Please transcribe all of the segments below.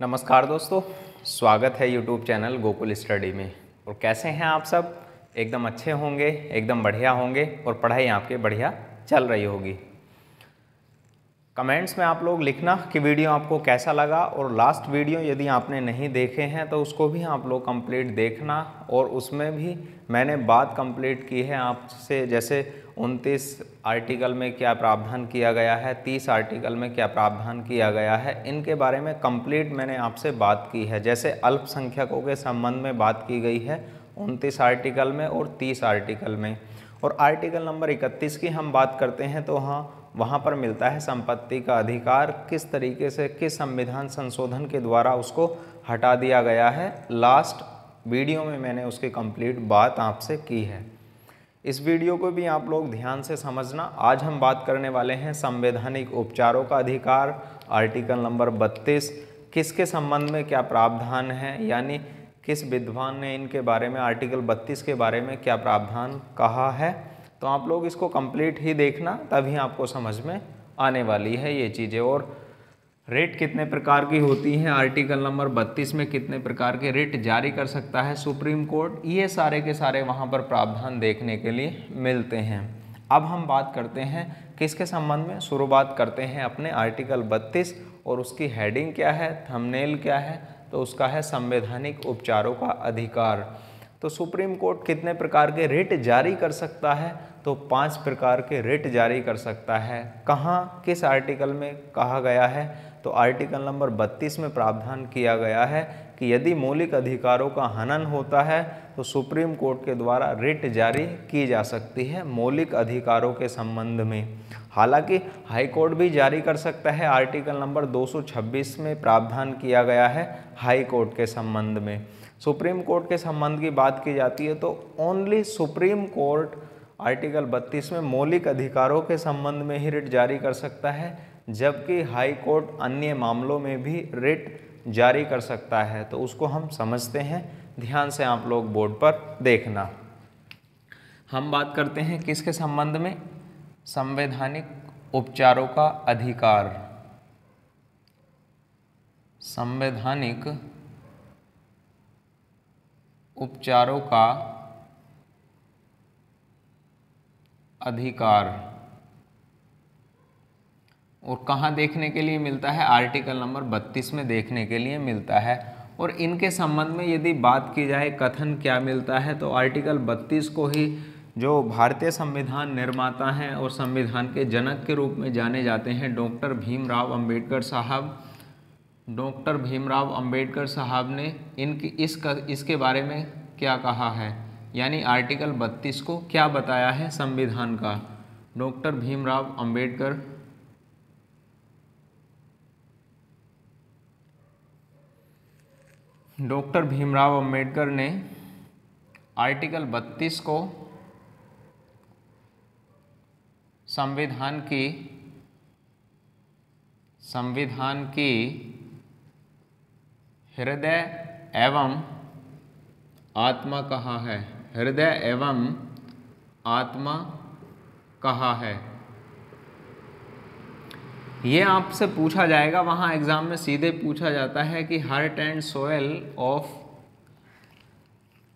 नमस्कार दोस्तों, स्वागत है यूट्यूब चैनल गोकुल स्टडी में। और कैसे हैं आप सब? एकदम अच्छे होंगे, एकदम बढ़िया होंगे और पढ़ाई आपके बढ़िया चल रही होगी। कमेंट्स में आप लोग लिखना कि वीडियो आपको कैसा लगा, और लास्ट वीडियो यदि आपने नहीं देखे हैं तो उसको भी आप लोग कंप्लीट देखना। और उसमें भी मैंने बात कंप्लीट की है आपसे, जैसे 29 आर्टिकल में क्या प्रावधान किया गया है, 30 आर्टिकल में क्या प्रावधान किया गया है, इनके बारे में कंप्लीट मैंने आपसे बात की है। जैसे अल्पसंख्यकों के संबंध में बात की गई है 29 आर्टिकल में और 30 आर्टिकल में। और आर्टिकल नंबर 31 की हम बात करते हैं तो वहाँ पर मिलता है संपत्ति का अधिकार, किस तरीके से किस संविधान संशोधन के द्वारा उसको हटा दिया गया है। लास्ट वीडियो में मैंने उसकी कंप्लीट बात आपसे की है। इस वीडियो को भी आप लोग ध्यान से समझना। आज हम बात करने वाले हैं संवैधानिक उपचारों का अधिकार, आर्टिकल नंबर 32, किसके संबंध में क्या प्रावधान है, यानी किस विद्वान ने इनके बारे में आर्टिकल 32 के बारे में क्या प्रावधान कहा है। तो आप लोग इसको कंप्लीट ही देखना, तभी आपको समझ में आने वाली है ये चीज़ें। और रिट कितने प्रकार की होती हैं, आर्टिकल नंबर 32 में कितने प्रकार के रिट जारी कर सकता है सुप्रीम कोर्ट, ये सारे के सारे वहाँ पर प्रावधान देखने के लिए मिलते हैं। अब हम बात करते हैं किसके संबंध में। शुरुआत करते हैं अपने आर्टिकल 32, और उसकी हेडिंग क्या है, थंबनेल क्या है, तो उसका है संवैधानिक उपचारों का अधिकार। तो सुप्रीम कोर्ट कितने प्रकार के रिट जारी कर सकता है, तो 5 प्रकार के रिट जारी कर सकता है। कहाँ, किस आर्टिकल में कहा गया है, तो आर्टिकल नंबर 32 में प्रावधान किया गया है कि यदि मौलिक अधिकारों का हनन होता है तो सुप्रीम कोर्ट के द्वारा रिट जारी की जा सकती है मौलिक अधिकारों के संबंध में। हालांकि हाई कोर्ट भी जारी कर सकता है। आर्टिकल नंबर 226 में प्रावधान किया गया है हाई कोर्ट के संबंध में। सुप्रीम कोर्ट के संबंध की बात की जाती है तो ओनली सुप्रीम कोर्ट आर्टिकल 32 में मौलिक अधिकारों के संबंध में ही रिट जारी कर सकता है, जबकि हाई कोर्ट अन्य मामलों में भी रिट जारी कर सकता है। तो उसको हम समझते हैं, ध्यान से आप लोग बोर्ड पर देखना। हम बात करते हैं किसके संबंध में, संवैधानिक उपचारों का अधिकार। संवैधानिक उपचारों का अधिकार, और कहाँ देखने के लिए मिलता है, आर्टिकल नंबर 32 में देखने के लिए मिलता है। और इनके संबंध में यदि बात की जाए कथन क्या मिलता है, तो आर्टिकल 32 को ही जो भारतीय संविधान निर्माता हैं और संविधान के जनक के रूप में जाने जाते हैं डॉक्टर भीमराव अंबेडकर साहब। डॉक्टर भीमराव अंबेडकर साहब ने इसके बारे में क्या कहा है, यानी आर्टिकल 32 को क्या बताया है संविधान का। डॉक्टर भीमराव अंबेडकर ने आर्टिकल 32 को संविधान की हृदय एवं आत्मा कहा है। हृदय एवं आत्मा कहा है। ये आपसे पूछा जाएगा, वहाँ एग्जाम में सीधे पूछा जाता है कि heart and soil of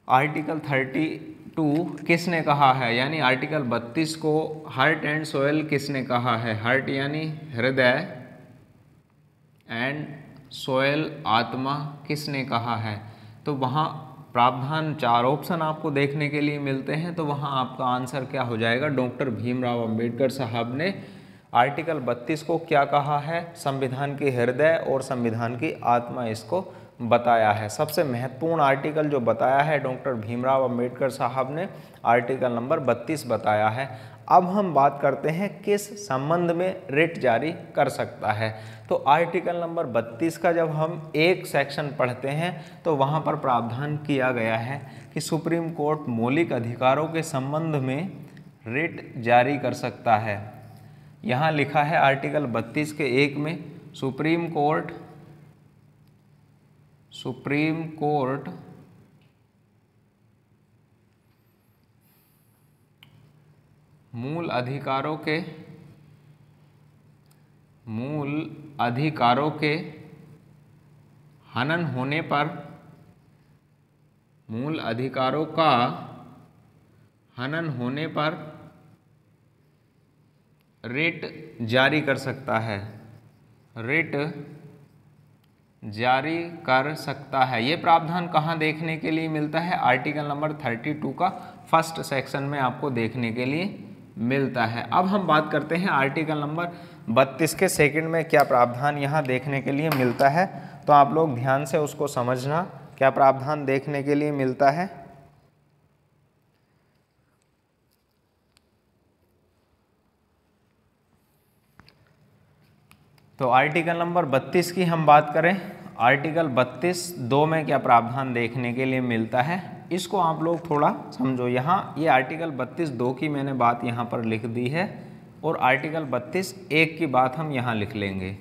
article 32 किसने कहा है, यानी आर्टिकल 32 को हार्ट एंड सोयल किसने कहा है। हार्ट यानी हृदय, एंड सोयल आत्मा किसने कहा है। तो वहाँ प्रावधान 4 ऑप्शन आपको देखने के लिए मिलते हैं, तो वहाँ आपका आंसर क्या हो जाएगा, डॉक्टर भीमराव अंबेडकर साहब ने आर्टिकल 32 को क्या कहा है, संविधान की हृदय और संविधान की आत्मा इसको बताया है। सबसे महत्वपूर्ण आर्टिकल जो बताया है डॉक्टर भीमराव अंबेडकर साहब ने, आर्टिकल नंबर 32 बताया है। अब हम बात करते हैं किस संबंध में रिट जारी कर सकता है। तो आर्टिकल नंबर 32 का जब हम एक सेक्शन पढ़ते हैं तो वहाँ पर प्रावधान किया गया है कि सुप्रीम कोर्ट मौलिक अधिकारों के संबंध में रिट जारी कर सकता है। यहाँ लिखा है आर्टिकल 32 के 1 में, सुप्रीम कोर्ट मूल अधिकारों के हनन होने पर मूल अधिकारों का हनन होने पर रिट जारी कर सकता है, रिट जारी कर सकता है। ये प्रावधान कहाँ देखने के लिए मिलता है? आर्टिकल नंबर 32 का फर्स्ट सेक्शन में आपको देखने के लिए मिलता है। अब हम बात करते हैं आर्टिकल नंबर 32 के सेकंड में क्या प्रावधान यहाँ देखने के लिए मिलता है। तो आप लोग ध्यान से उसको समझना, क्या प्रावधान देखने के लिए मिलता है। तो आर्टिकल नंबर 32 की हम बात करें, आर्टिकल 32(2) में क्या प्रावधान देखने के लिए मिलता है, इसको आप लोग थोड़ा समझो। यहाँ ये आर्टिकल 32(2) की मैंने बात यहाँ पर लिख दी है और आर्टिकल 32(1) की बात हम यहाँ लिख लेंगे।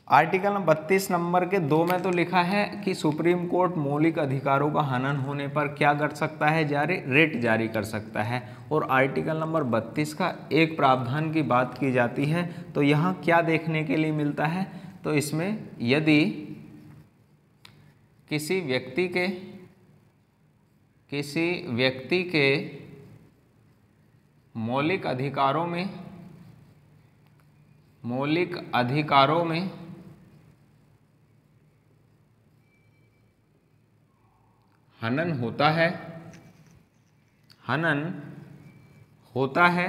आर्टिकल 32 नंबर के 2 में तो लिखा है कि सुप्रीम कोर्ट मौलिक अधिकारों का हनन होने पर क्या कर सकता है, रिट जारी कर सकता है। और आर्टिकल नंबर 32 का एक प्रावधान की बात की जाती है, तो यहाँ क्या देखने के लिए मिलता है, तो इसमें यदि किसी व्यक्ति के मौलिक अधिकारों में हनन होता है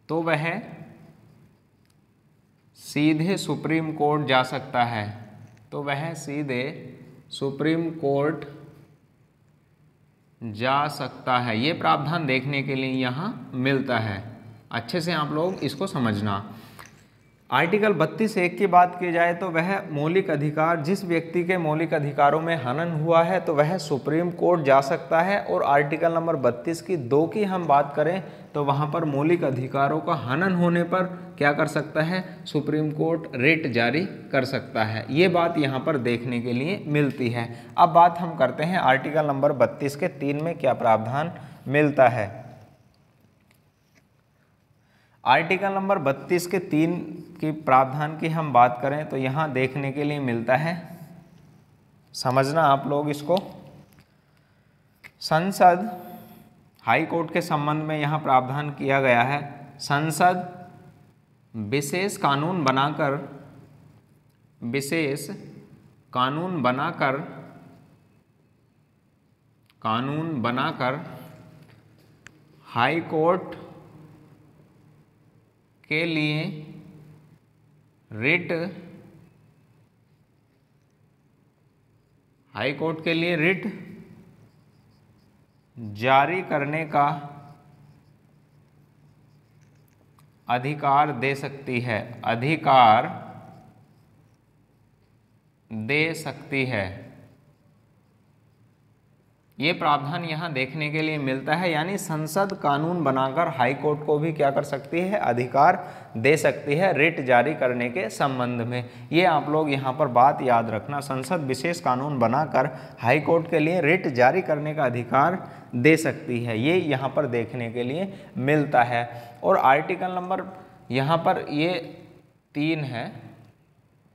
तो वह सीधे सुप्रीम कोर्ट जा सकता है, तो वह सीधे सुप्रीम कोर्ट जा सकता है। ये प्रावधान देखने के लिए यहाँ मिलता है। अच्छे से आप लोग इसको समझना। आर्टिकल 32(1) की बात की जाए तो वह मौलिक अधिकार, जिस व्यक्ति के मौलिक अधिकारों में हनन हुआ है तो वह सुप्रीम कोर्ट जा सकता है। और आर्टिकल नंबर 32 की 2 की हम बात करें तो वहाँ पर मौलिक अधिकारों का हनन होने पर क्या कर सकता है, सुप्रीम कोर्ट रिट जारी कर सकता है। ये बात यहाँ पर देखने के लिए मिलती है। अब बात हम करते हैं आर्टिकल नंबर 32 के 3 में क्या प्रावधान मिलता है। आर्टिकल नंबर 32 के 3 की प्रावधान की हम बात करें तो यहाँ देखने के लिए मिलता है, समझना आप लोग इसको। संसद, हाई कोर्ट के संबंध में यहाँ प्रावधान किया गया है, संसद विशेष कानून बनाकर हाई कोर्ट के लिए रिट जारी करने का अधिकार दे सकती है। ये प्रावधान यहाँ देखने के लिए मिलता है, यानी संसद कानून बनाकर हाई कोर्ट को भी क्या कर सकती है, अधिकार दे सकती है रिट जारी करने के संबंध में। ये आप लोग यहाँ पर बात याद रखना, संसद विशेष कानून बनाकर हाई कोर्ट के लिए रिट जारी करने का अधिकार दे सकती है, ये यहाँ पर देखने के लिए मिलता है। और आर्टिकल नंबर यहाँ पर ये 3 है,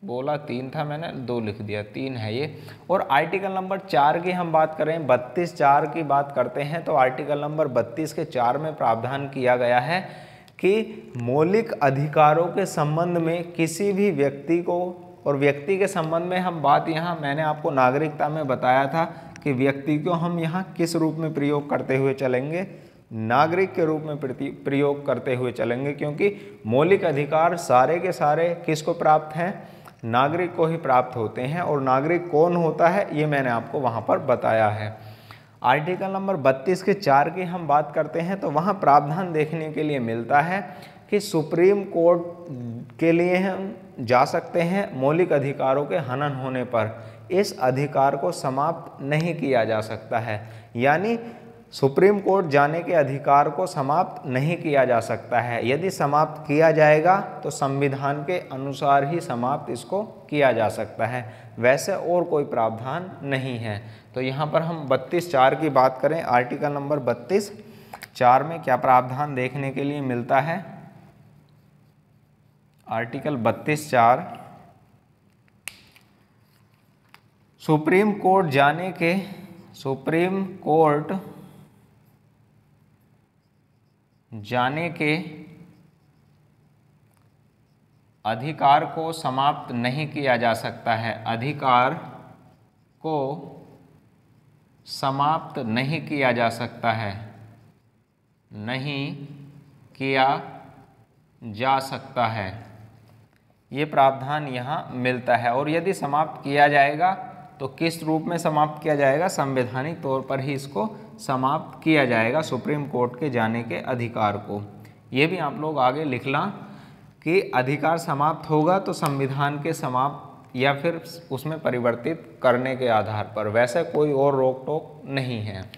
बोला 3 था मैंने, 2 लिख दिया, 3 है ये। और आर्टिकल नंबर 4 की हम बात करें, 32(4) की बात करते हैं तो आर्टिकल नंबर 32 के 4 में प्रावधान किया गया है कि मौलिक अधिकारों के संबंध में किसी भी व्यक्ति को, और व्यक्ति के संबंध में हम बात यहाँ मैंने आपको नागरिकता में बताया था कि व्यक्ति को हम यहाँ किस रूप में प्रयोग करते हुए चलेंगे, नागरिक के रूप में प्रयोग करते हुए चलेंगे, क्योंकि मौलिक अधिकार सारे के सारे किसको प्राप्त हैं, नागरिक को ही प्राप्त होते हैं। और नागरिक कौन होता है ये मैंने आपको वहाँ पर बताया है। आर्टिकल नंबर 32 के 4 की हम बात करते हैं तो वहाँ प्रावधान देखने के लिए मिलता है कि सुप्रीम कोर्ट के लिए हम जा सकते हैं मौलिक अधिकारों के हनन होने पर, इस अधिकार को समाप्त नहीं किया जा सकता है। यानी सुप्रीम कोर्ट जाने के अधिकार को समाप्त नहीं किया जा सकता है, यदि समाप्त किया जाएगा तो संविधान के अनुसार ही समाप्त इसको किया जा सकता है, वैसे और कोई प्रावधान नहीं है। तो यहाँ पर हम 32(4) की बात करें, आर्टिकल नंबर 32(4) में क्या प्रावधान देखने के लिए मिलता है। आर्टिकल 32(4) सुप्रीम कोर्ट जाने के अधिकार को समाप्त नहीं किया जा सकता है, अधिकार को समाप्त नहीं किया जा सकता है, नहीं किया जा सकता है, ये प्रावधान यहाँ मिलता है। और यदि समाप्त किया जाएगा तो किस रूप में समाप्त किया जाएगा? संवैधानिक तौर पर ही इसको समाप्त किया जाएगा, सुप्रीम कोर्ट के जाने के अधिकार को। ये भी आप लोग आगे लिखना कि अधिकार समाप्त होगा तो संविधान के समाप्त या फिर उसमें परिवर्तित करने के आधार पर, वैसे कोई और रोक टोक नहीं है।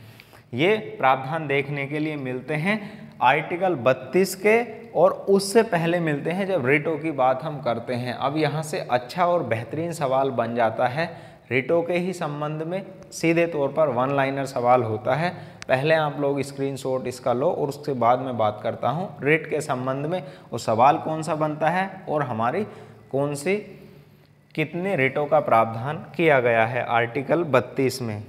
ये प्रावधान देखने के लिए मिलते हैं आर्टिकल 32 के, और उससे पहले मिलते हैं जब रिटों की बात हम करते हैं। अब यहाँ से अच्छा और बेहतरीन सवाल बन जाता है रिटों के ही संबंध में, सीधे तौर पर वन लाइनर सवाल होता है। पहले आप लोग स्क्रीनशॉट इसका लो और उसके बाद मैं बात करता हूँ रिट के संबंध में, और सवाल कौन सा बनता है और हमारी कौन सी कितने रिटों का प्रावधान किया गया है आर्टिकल 32 में।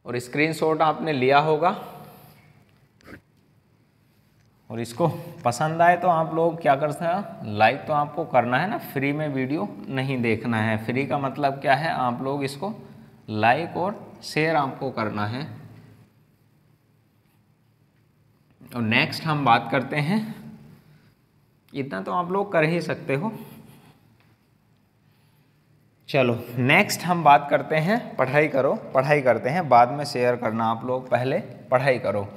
और स्क्रीनशॉट आपने लिया होगा, और इसको पसंद आए तो आप लोग क्या कर सकते हैं, लाइक तो आपको करना है ना, फ्री में वीडियो नहीं देखना है। फ्री का मतलब क्या है, आप लोग इसको लाइक और शेयर आपको करना है। और नेक्स्ट हम बात करते हैं, इतना तो आप लोग कर ही सकते हो। चलो नेक्स्ट हम बात करते हैं, पढ़ाई करो, पढ़ाई करते हैं, बाद में शेयर करना, आप लोग पहले पढ़ाई करो।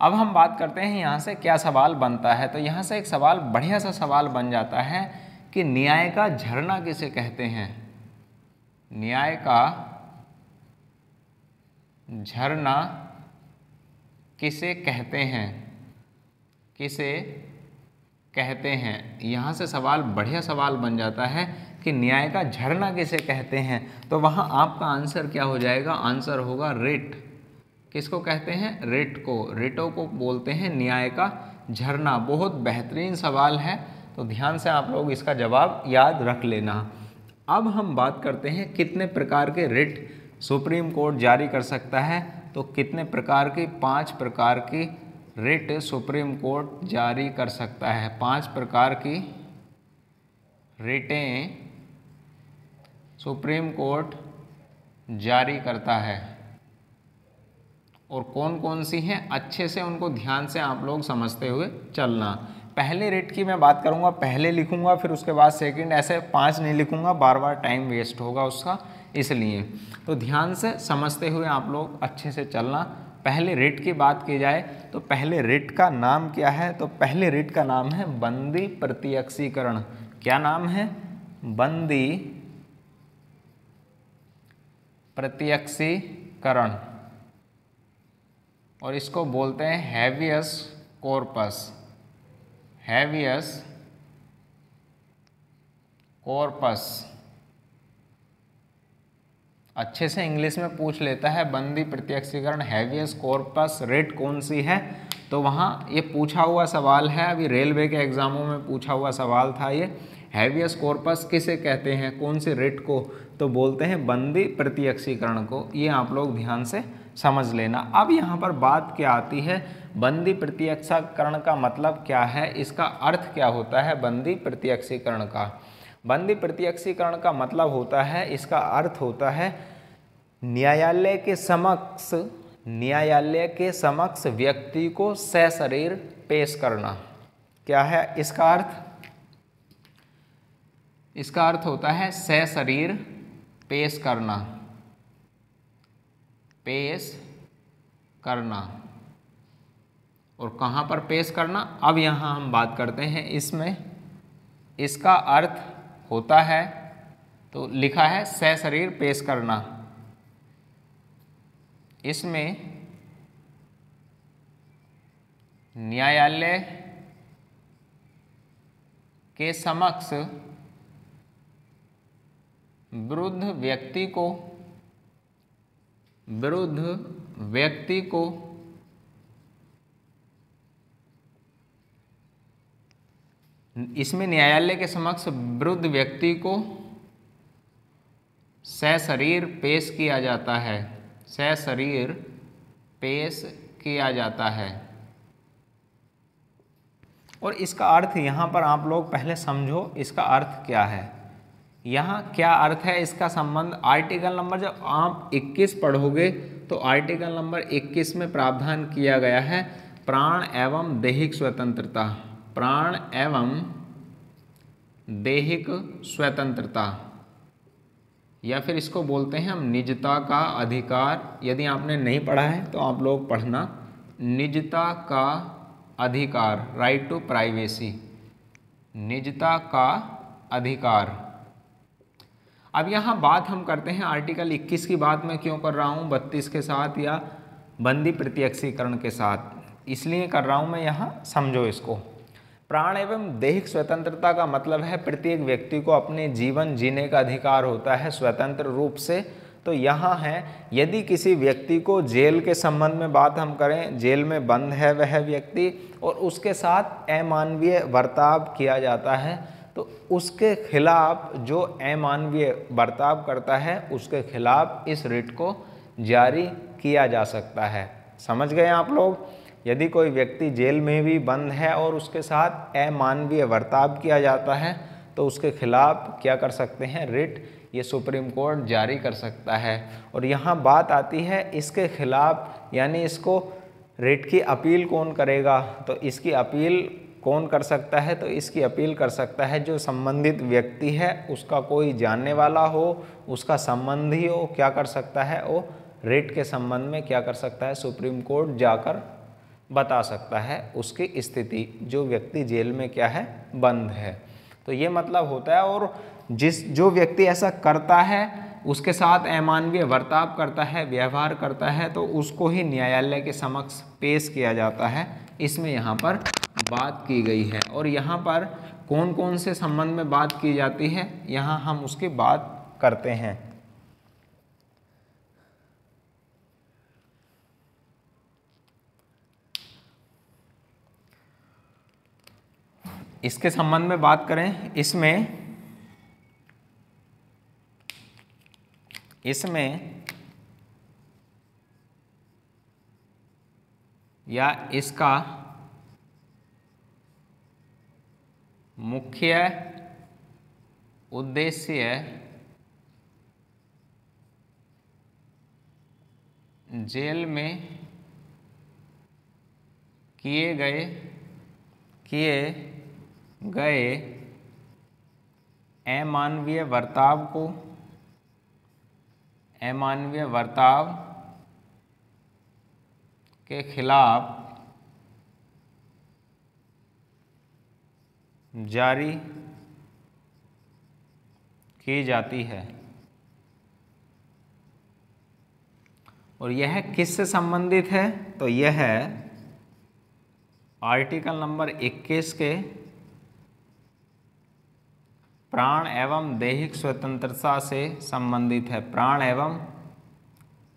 अब हम बात करते हैं यहाँ से क्या सवाल बनता है। तो यहाँ से एक सवाल, बढ़िया सा सवाल बन जाता है कि न्याय का झरना किसे कहते हैं? न्याय का झरना किसे कहते हैं? किसे कहते हैं? यहाँ से सवाल, बढ़िया सवाल बन जाता है कि न्याय का झरना किसे कहते हैं। तो वहाँ आपका आंसर क्या हो जाएगा? आंसर होगा रिट। किसको कहते हैं? रिट को। रिटों को बोलते हैं न्याय का झरना। बहुत बेहतरीन सवाल है, तो ध्यान से आप लोग इसका जवाब याद रख लेना। अब हम बात करते हैं कितने प्रकार के रिट सुप्रीम कोर्ट जारी कर सकता है। तो कितने प्रकार की? 5 प्रकार की रिट सुप्रीम कोर्ट जारी कर सकता है। 5 प्रकार की रिटें सुप्रीम कोर्ट जारी करता है। और कौन कौन सी हैं, अच्छे से उनको ध्यान से आप लोग समझते हुए चलना। पहले रिट की मैं बात करूंगा, पहले लिखूंगा, फिर उसके बाद सेकंड, ऐसे 5 नहीं लिखूंगा, बार बार टाइम वेस्ट होगा उसका, इसलिए तो ध्यान से समझते हुए आप लोग अच्छे से चलना। पहले रिट की बात की जाए तो पहले रिट का नाम क्या है? तो पहले रिट का नाम है बंदी प्रत्यक्षीकरण। क्या नाम है? बंदी प्रत्यक्षीकरण, और इसको बोलते हैं हैवियस कॉर्पस। हैवियस कॉर्पस अच्छे से इंग्लिश में पूछ लेता है, बंदी प्रत्यक्षीकरण हैवियस कॉर्पस रिट कौन सी है? तो वहाँ ये पूछा हुआ सवाल है, अभी रेलवे के एग्जामों में पूछा हुआ सवाल था ये। हैवियस कॉर्पस किसे कहते हैं? कौन सी रिट को? तो बोलते हैं बंदी प्रत्यक्षीकरण को। ये आप लोग ध्यान से समझ लेना। अब यहाँ पर बात क्या आती है, बंदी प्रत्यक्षीकरण का मतलब क्या है, इसका अर्थ क्या होता है बंदी प्रत्यक्षीकरण का? बंदी प्रत्यक्षीकरण का मतलब होता है, इसका अर्थ होता है न्यायालय के समक्ष व्यक्ति को सशरीर पेश करना। क्या है इसका अर्थ? इसका अर्थ होता है सशरीर पेश करना, पेश करना। और कहाँ पर पेश करना? अब यहाँ हम बात करते हैं इसमें, इसका अर्थ होता है, तो लिखा है सशरीर पेश करना। इसमें न्यायालय के समक्ष विरुद्ध व्यक्ति को इसमें न्यायालय के समक्ष विरुद्ध व्यक्ति को सशरीर पेश किया जाता है, सशरीर पेश किया जाता है। और इसका अर्थ यहाँ पर आप लोग पहले समझो इसका अर्थ क्या है। यहाँ क्या अर्थ है इसका संबंध, आर्टिकल नंबर जब आप 21 पढ़ोगे तो आर्टिकल नंबर 21 में प्रावधान किया गया है प्राण एवं दैहिक स्वतंत्रता, प्राण एवं दैहिक स्वतंत्रता, या फिर इसको बोलते हैं हम निजता का अधिकार। यदि आपने नहीं पढ़ा है तो आप लोग पढ़ना, निजता का अधिकार, राइट टू प्राइवेसी, निजता का अधिकार। अब यहाँ बात हम करते हैं आर्टिकल 21 की बात मैं क्यों कर रहा हूँ 32 के साथ या बंदी प्रत्यक्षीकरण के साथ, इसलिए कर रहा हूँ मैं यहाँ, समझो इसको। प्राण एवं दैहिक स्वतंत्रता का मतलब है प्रत्येक व्यक्ति को अपने जीवन जीने का अधिकार होता है स्वतंत्र रूप से। तो यहाँ है यदि किसी व्यक्ति को जेल के संबंध में बात हम करें, जेल में बंद है वह व्यक्ति और उसके साथ अमानवीय बर्ताव किया जाता है, तो उसके खिलाफ जो अमानवीय बर्ताव करता है उसके खिलाफ इस रिट को जारी किया जा सकता है। समझ गए आप लोग। यदि कोई व्यक्ति जेल में भी बंद है और उसके साथ अमानवीय बर्ताव किया जाता है तो उसके खिलाफ क्या कर सकते हैं, रिट, ये सुप्रीम कोर्ट जारी कर सकता है। और यहाँ बात आती है इसके खिलाफ, यानी इसको रिट की अपील कौन करेगा, तो इसकी अपील कौन कर सकता है, तो इसकी अपील कर सकता है जो संबंधित व्यक्ति है, उसका कोई जानने वाला हो, उसका संबंधी हो, क्या कर सकता है वो रिट के संबंध में क्या कर सकता है, सुप्रीम कोर्ट जाकर बता सकता है उसकी स्थिति, जो व्यक्ति जेल में क्या है, बंद है। तो ये मतलब होता है। और जो व्यक्ति ऐसा करता है उसके साथ अमानवीय बर्ताव करता है, व्यवहार करता है, तो उसको ही न्यायालय के समक्ष पेश किया जाता है, इसमें यहाँ पर बात की गई है। और यहाँ पर कौन कौन से संबंध में बात की जाती है, यहाँ हम उसकी बात करते हैं। इसके संबंध में बात करें, इसमें या इसका मुख्य उद्देश्य जेल में किए गए अमानवीय बर्ताव के खिलाफ जारी की जाती है। और यह किससे संबंधित है, तो यह आर्टिकल नंबर 21 के प्राण एवं दैहिक स्वतंत्रता से संबंधित है, प्राण एवं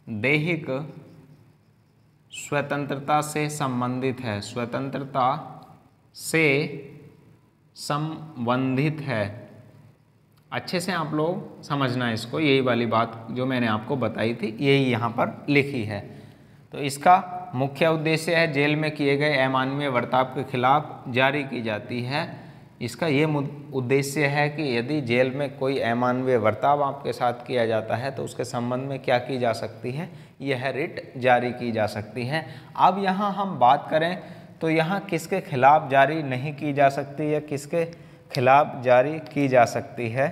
दैहिक स्वतंत्रता से संबंधित है, स्वतंत्रता से संबंधित है। अच्छे से आप लोग समझना इसको, यही वाली बात जो मैंने आपको बताई थी यही यहाँ पर लिखी है। तो इसका मुख्य उद्देश्य है जेल में किए गए अमानवीय बर्ताव के खिलाफ जारी की जाती है। इसका ये उद्देश्य है कि यदि जेल में कोई अमानवीय बर्ताव आपके साथ किया जाता है तो उसके संबंध में क्या की जा सकती है, यह रिट जारी की जा सकती है। अब यहाँ हम बात करें तो यहाँ किसके खिलाफ जारी नहीं की जा सकती या किसके खिलाफ जारी की जा सकती है,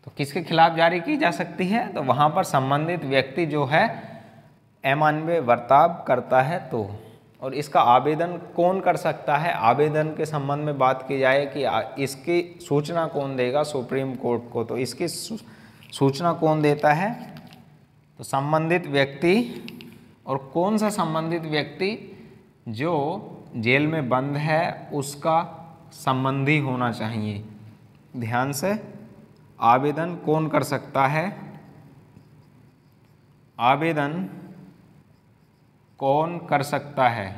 तो किसके खिलाफ जारी की जा सकती है, तो वहाँ पर संबंधित व्यक्ति जो है अमानवीय बर्ताव करता है तो। और इसका आवेदन कौन कर सकता है, आवेदन के संबंध में बात की जाए कि इसकी सूचना कौन देगा सुप्रीम कोर्ट को, तो इसकी सूचना कौन देता है, तो संबंधित व्यक्ति। और कौन सा संबंधित व्यक्ति, जो जेल में बंद है उसका संबंधी होना चाहिए। ध्यान से, आवेदन कौन कर सकता है, आवेदन कौन कर सकता है,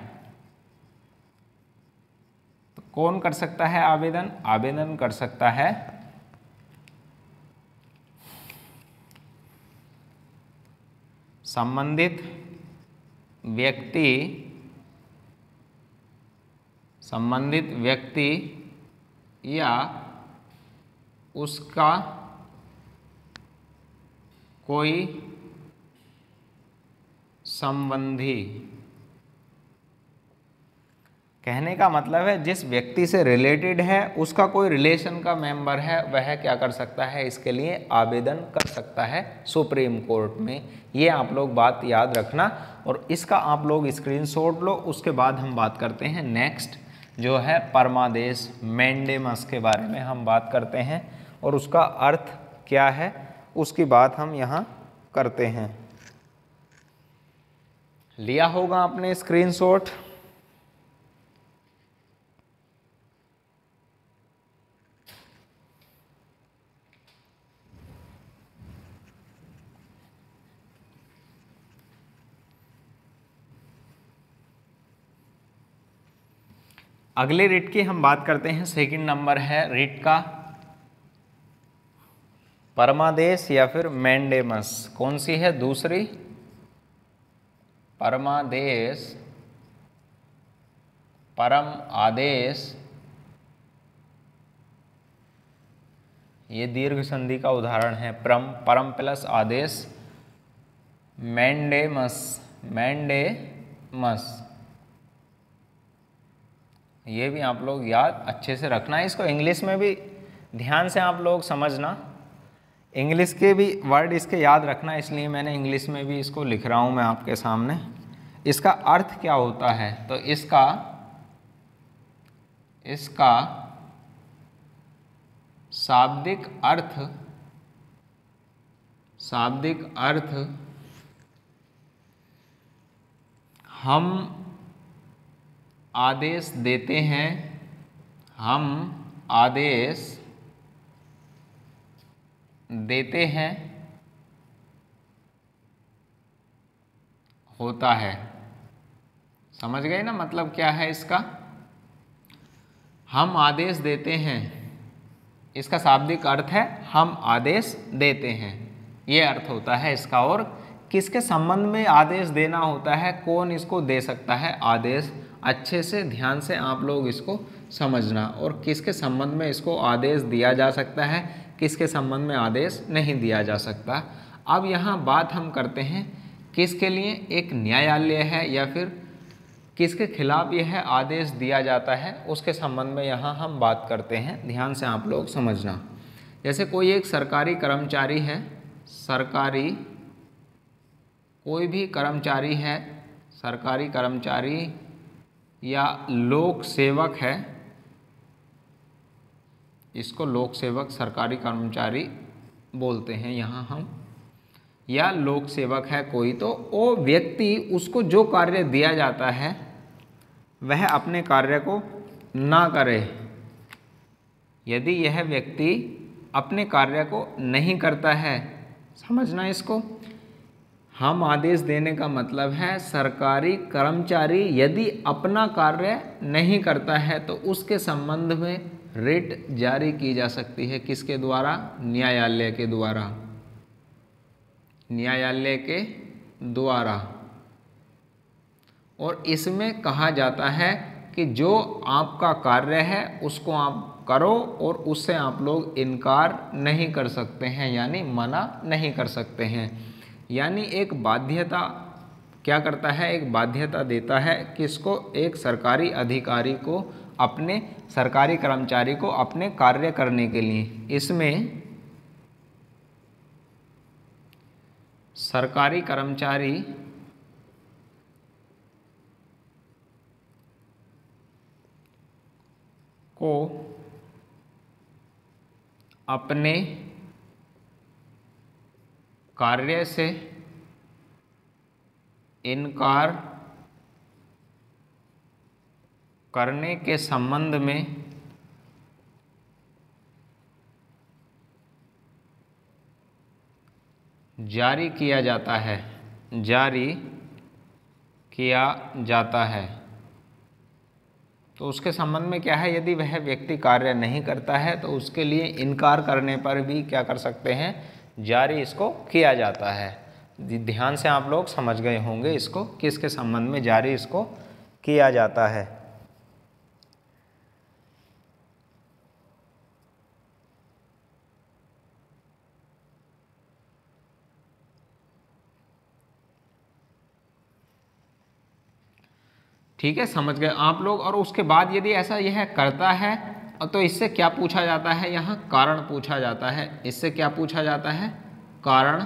तो कौन कर सकता है आवेदन? आवेदन कर सकता है संबंधित व्यक्ति या उसका कोई संबंधी। कहने का मतलब है जिस व्यक्ति से रिलेटेड है, उसका कोई रिलेशन का मेंबर है, वह क्या कर सकता है, इसके लिए आवेदन कर सकता है सुप्रीम कोर्ट में। ये आप लोग बात याद रखना और इसका आप लोग स्क्रीनशॉट लो। उसके बाद हम बात करते हैं नेक्स्ट, जो है परमादेश मैंडेमस के बारे में हम बात करते हैं और उसका अर्थ क्या है उसकी बात हम यहाँ करते हैं। लिया होगा आपने स्क्रीनशॉट। अगले रिट की हम बात करते हैं। सेकंड नंबर है रिट का परमादेश या फिर मैंडेमस। कौन सी है? दूसरी, परमादेश, परम आदेश। ये दीर्घ संधि का उदाहरण है। परम प्लस आदेश, मैंडेमस, मैंडेमस। ये भी आप लोग याद अच्छे से रखना है। इसको इंग्लिश में भी ध्यान से आप लोग समझना, इंग्लिश के भी वर्ड इसके याद रखना, इसलिए मैंने इंग्लिश में भी इसको लिख रहा हूँ मैं आपके सामने। इसका अर्थ क्या होता है? तो इसका शाब्दिक अर्थ हम आदेश देते हैं, हम आदेश देते हैं होता है। समझ गए ना मतलब क्या है इसका? हम आदेश देते हैं, इसका शाब्दिक अर्थ है हम आदेश देते हैं, ये अर्थ होता है इसका। और किसके संबंध में आदेश देना होता है, कौन इसको दे सकता है आदेश, अच्छे से ध्यान से आप लोग इसको समझना। और किसके संबंध में इसको आदेश दिया जा सकता है, किसके संबंध में आदेश नहीं दिया जा सकता। अब यहाँ बात हम करते हैं किसके लिए, एक न्यायालय है या फिर किसके खिलाफ यह आदेश दिया जाता है, उसके संबंध में यहाँ हम बात करते हैं। ध्यान से आप लोग समझना। जैसे कोई एक सरकारी कर्मचारी है, सरकारी कोई भी कर्मचारी है, सरकारी कर्मचारी या लोक सेवक है, इसको लोक सेवक सरकारी कर्मचारी बोलते हैं यहाँ हम, या लोक सेवक है कोई, तो वो व्यक्ति उसको जो कार्य दिया जाता है वह अपने कार्य को ना करे। यदि यह व्यक्ति अपने कार्य को नहीं करता है, समझना इसको, हम आदेश देने का मतलब है सरकारी कर्मचारी यदि अपना कार्य नहीं करता है तो उसके संबंध में रिट जारी की जा सकती है। किसके द्वारा? न्यायालय के द्वारा, न्यायालय के द्वारा। और इसमें कहा जाता है कि जो आपका कार्य है उसको आप करो और उससे आप लोग इनकार नहीं कर सकते हैं, यानी मना नहीं कर सकते हैं। यानी एक बाध्यता क्या करता है, एक बाध्यता देता है किसको, एक सरकारी अधिकारी को, अपने सरकारी कर्मचारी को अपने कार्य करने के लिए। इसमें सरकारी कर्मचारी को अपने कार्य से इनकार करने के संबंध में जारी किया जाता है, जारी किया जाता है। तो उसके संबंध में क्या है, यदि वह व्यक्ति कार्य नहीं करता है तो उसके लिए इनकार करने पर भी क्या कर सकते हैं, जारी इसको किया जाता है। ध्यान से आप लोग समझ गए होंगे इसको, किसके संबंध में जारी इसको किया जाता है। ठीक है, समझ गए आप लोग। और उसके बाद यदि ऐसा यह करता है तो इससे क्या पूछा जाता है, यहाँ कारण पूछा जाता है। इससे क्या पूछा जाता है, कारण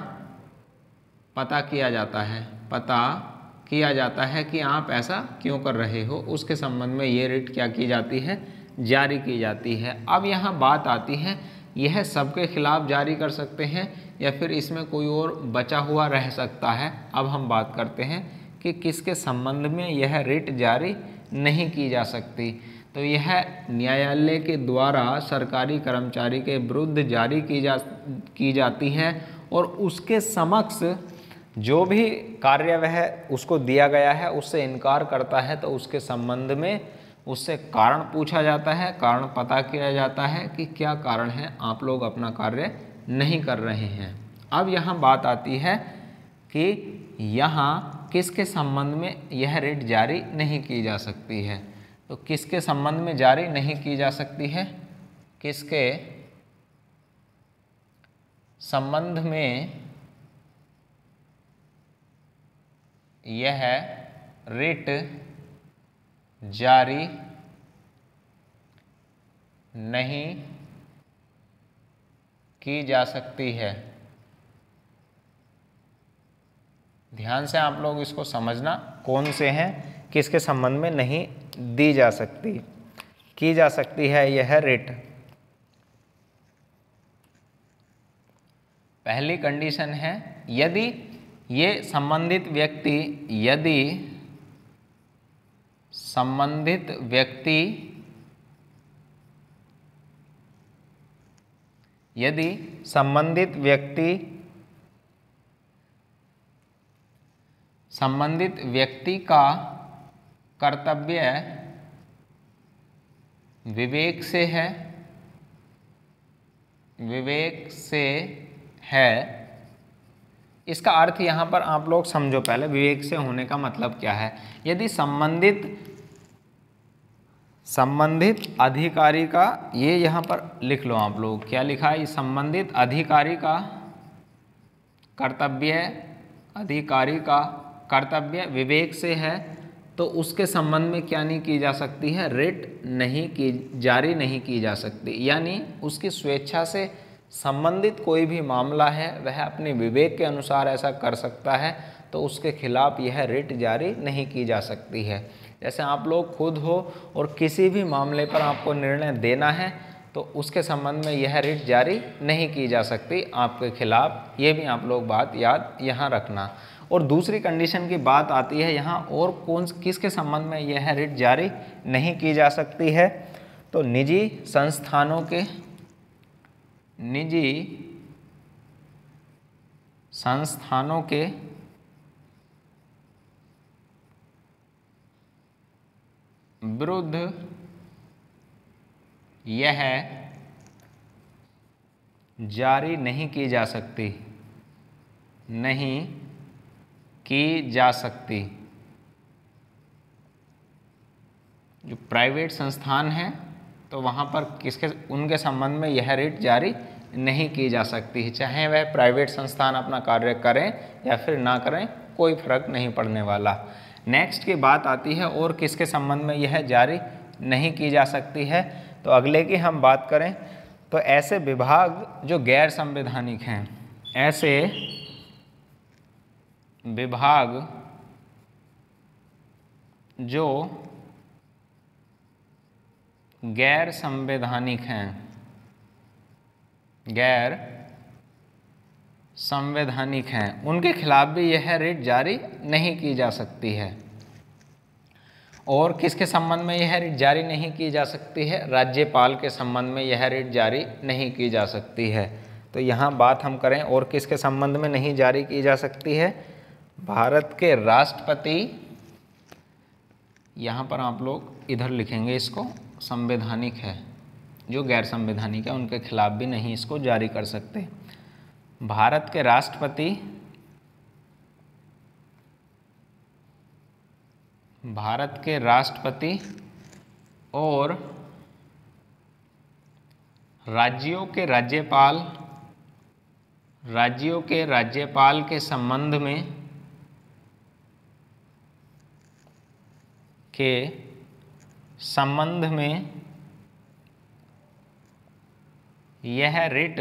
पता किया जाता है, पता किया जाता है कि आप ऐसा क्यों कर रहे हो। उसके संबंध में ये रिट क्या की जाती है, जारी की जाती है। अब यहाँ बात आती है, यह सबके खिलाफ जारी कर सकते हैं या फिर इसमें कोई और बचा हुआ रह सकता है। अब हम बात करते हैं कि किसके संबंध में यह रिट जारी नहीं की जा सकती। तो यह न्यायालय के द्वारा सरकारी कर्मचारी के विरुद्ध जारी की जाती है और उसके समक्ष जो भी कार्य वह उसको दिया गया है उससे इनकार करता है तो उसके संबंध में उससे कारण पूछा जाता है, कारण पता किया जाता है कि क्या कारण है आप लोग अपना कार्य नहीं कर रहे हैं। अब यहाँ बात आती है कि यहाँ किसके संबंध में यह रिट जारी नहीं की जा सकती है। तो किसके संबंध में जारी नहीं की जा सकती है, किसके संबंध में यह रिट जारी नहीं की जा सकती है। ध्यान से आप लोग इसको समझना, कौन से हैं, किसके संबंध में नहीं दी जा सकती, की जा सकती है यह रिट। पहली कंडीशन है, यदि ये संबंधित व्यक्ति, यदि संबंधित व्यक्ति संबंधित व्यक्ति का कर्तव्य विवेक से है, विवेक से है। इसका अर्थ यहाँ पर आप लोग समझो, पहले विवेक से होने का मतलब क्या है। यदि संबंधित अधिकारी का, ये यहाँ पर लिख लो आप लोग, क्या लिखा है, संबंधित अधिकारी का कर्तव्य, अधिकारी का कर्तव्य विवेक से है तो उसके संबंध में क्या नहीं की जा सकती है, रिट नहीं की, जारी नहीं की जा सकती। यानी उसकी स्वेच्छा से संबंधित कोई भी मामला है वह अपने विवेक के अनुसार ऐसा कर सकता है तो उसके खिलाफ यह रिट जारी नहीं की जा सकती है। जैसे आप लोग खुद हो और किसी भी मामले पर आपको निर्णय देना है तो उसके संबंध में यह रिट जारी नहीं की जा सकती आपके खिलाफ। ये भी आप लोग बात याद यहाँ रखना। और दूसरी कंडीशन की बात आती है यहाँ, और किसके संबंध में यह रिट जारी नहीं की जा सकती है, तो निजी संस्थानों के विरुद्ध यह जारी नहीं की जा सकती, नहीं की जा सकती। जो प्राइवेट संस्थान है तो वहाँ पर उनके संबंध में यह रिट जारी नहीं की जा सकती है, चाहे वह प्राइवेट संस्थान अपना कार्य करें या फिर ना करें, कोई फर्क नहीं पड़ने वाला। नेक्स्ट की बात आती है, और किसके संबंध में यह जारी नहीं की जा सकती है, तो अगले की हम बात करें तो ऐसे विभाग जो गैर संवैधानिक हैं, ऐसे विभाग जो गैर संवैधानिक हैं, गैर संवैधानिक हैं, उनके खिलाफ भी यह रिट जारी नहीं की जा सकती है। और किसके संबंध में यह रिट जारी नहीं की जा सकती है, राज्यपाल के संबंध में यह रिट जारी नहीं की जा सकती है। तो यहाँ बात हम करें और किसके संबंध में नहीं जारी की जा सकती है, भारत के राष्ट्रपति यहाँ पर आप लोग इधर लिखेंगे इसको संवैधानिक है, जो गैर संवैधानिक है उनके खिलाफ भी नहीं इसको जारी कर सकते। भारत के राष्ट्रपति और राज्यों के राज्यपाल के संबंध में यह रिट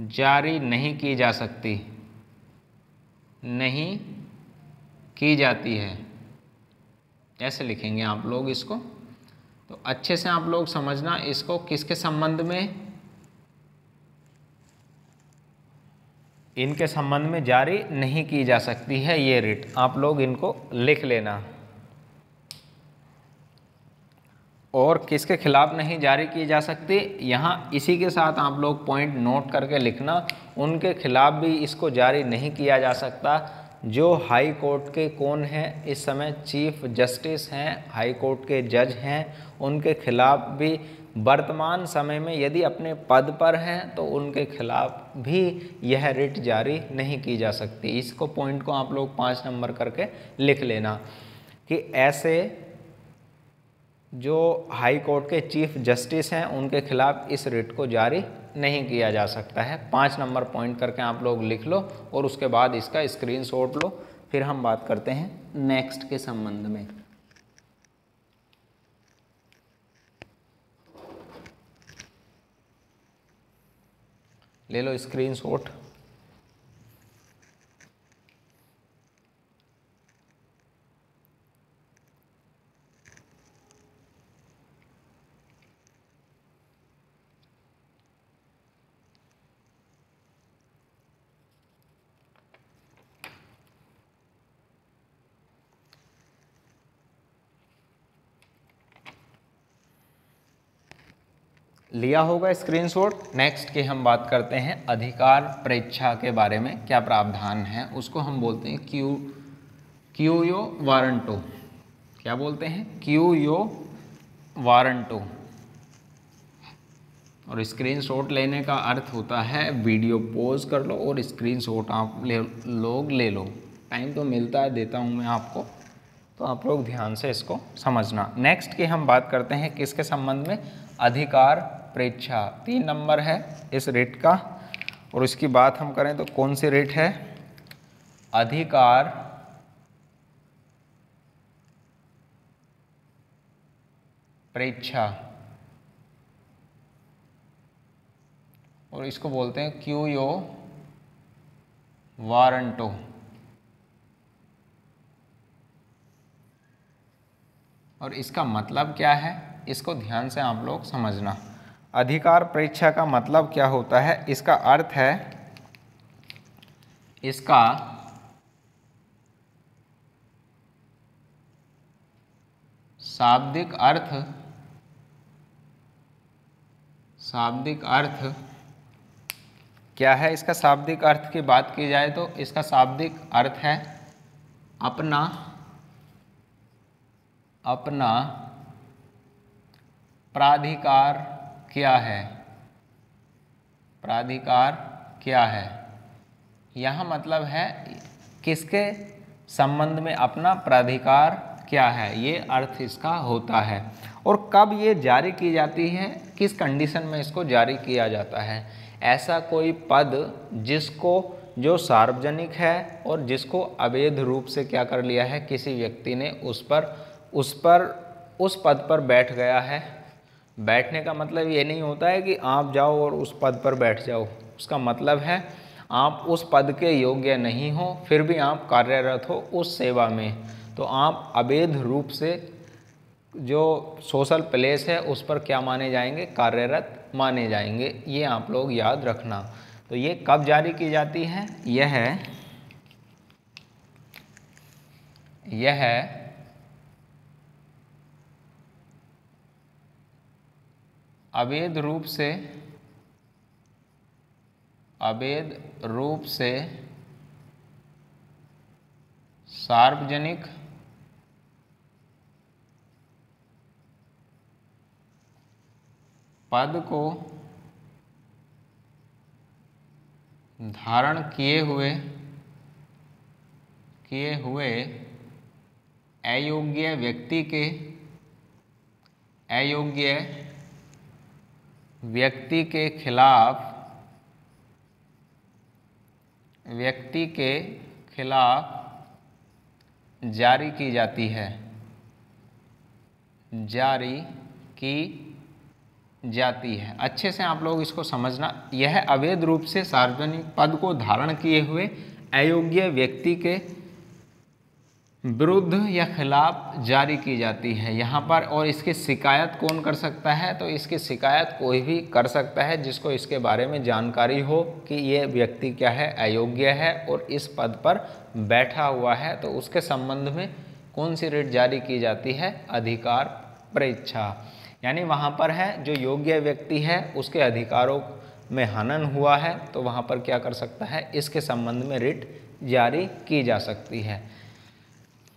जारी नहीं की जा सकती, नहीं की जाती है, ऐसे लिखेंगे आप लोग इसको। तो अच्छे से आप लोग समझना इसको, किसके संबंध में, इनके संबंध में जारी नहीं की जा सकती है ये रिट, आप लोग इनको लिख लेना। और किसके खिलाफ नहीं जारी की जा सकती, यहाँ इसी के साथ आप लोग पॉइंट नोट करके लिखना, उनके खिलाफ भी इसको जारी नहीं किया जा सकता जो हाई कोर्ट के कौन हैं, इस समय चीफ जस्टिस हैं, हाई कोर्ट के जज हैं, उनके खिलाफ भी वर्तमान समय में यदि अपने पद पर हैं तो उनके खिलाफ भी यह रिट जारी नहीं की जा सकती। इसको पॉइंट को आप लोग 5 नंबर करके लिख लेना कि ऐसे जो हाई कोर्ट के चीफ जस्टिस हैं उनके खिलाफ इस रिट को जारी नहीं किया जा सकता है। 5 नंबर पॉइंट करके आप लोग लिख लो और उसके बाद इसका स्क्रीनशॉट लो। फिर हम बात करते हैं नेक्स्ट के संबंध में। ले लो स्क्रीनशॉट। लिया होगा स्क्रीनशॉट। नेक्स्ट की हम बात करते हैं अधिकार परीक्षा के बारे में, क्या प्रावधान है, उसको हम बोलते हैं क्यूयो वारंटो। क्या बोलते हैं? क्यूयो वारंटो। और स्क्रीनशॉट लेने का अर्थ होता है वीडियो पॉज कर लो और स्क्रीनशॉट आप लोग ले लो। टाइम तो मिलता है, देता हूँ मैं आपको, तो आप लोग ध्यान से इसको समझना। नेक्स्ट की हम बात करते हैं किसके संबंध में, अधिकार परीक्षा। 3 नंबर है इस रिट का। और इसकी बात हम करें तो कौन सी रिट है, अधिकार परीक्षा, और इसको बोलते हैं क्यूयो वारंटो। और इसका मतलब क्या है, इसको ध्यान से आप लोग समझना। अधिकार परीक्षा का मतलब क्या होता है, इसका अर्थ है, इसका शाब्दिक अर्थ क्या है। इसका शाब्दिक अर्थ की बात की जाए तो इसका शाब्दिक अर्थ है अपना प्राधिकार क्या है, प्राधिकार क्या है। यह मतलब है किसके संबंध में अपना प्राधिकार क्या है, ये अर्थ इसका होता है। और कब ये जारी की जाती है, किस कंडीशन में इसको जारी किया जाता है। ऐसा कोई पद जिसको जो सार्वजनिक है और जिसको अवैध रूप से क्या कर लिया है, किसी व्यक्ति ने उस पद पर बैठ गया है। बैठने का मतलब ये नहीं होता है कि आप जाओ और उस पद पर बैठ जाओ, उसका मतलब है आप उस पद के योग्य नहीं हो फिर भी आप कार्यरत हो उस सेवा में, तो आप अवैध रूप से जो सोशल प्लेस है उस पर क्या माने जाएंगे, कार्यरत माने जाएंगे। ये आप लोग याद रखना। तो ये कब जारी की जाती है, यह अवैध रूप से सार्वजनिक पद को धारण किए हुए अयोग्य व्यक्ति के खिलाफ जारी की जाती है, अच्छे से आप लोग इसको समझना। यह अवैध रूप से सार्वजनिक पद को धारण किए हुए अयोग्य व्यक्ति के विरुद्ध या खिलाफ जारी की जाती है यहाँ पर। और इसकी शिकायत कौन कर सकता है? तो इसकी शिकायत कोई भी कर सकता है जिसको इसके बारे में जानकारी हो कि ये व्यक्ति क्या है, अयोग्य है और इस पद पर बैठा हुआ है। तो उसके संबंध में कौन सी रिट जारी की जाती है? अधिकार परीक्षा। यानी वहाँ पर है जो योग्य व्यक्ति है उसके अधिकारों में हनन हुआ है तो वहाँ पर क्या कर सकता है? इसके संबंध में रिट जारी की जा सकती है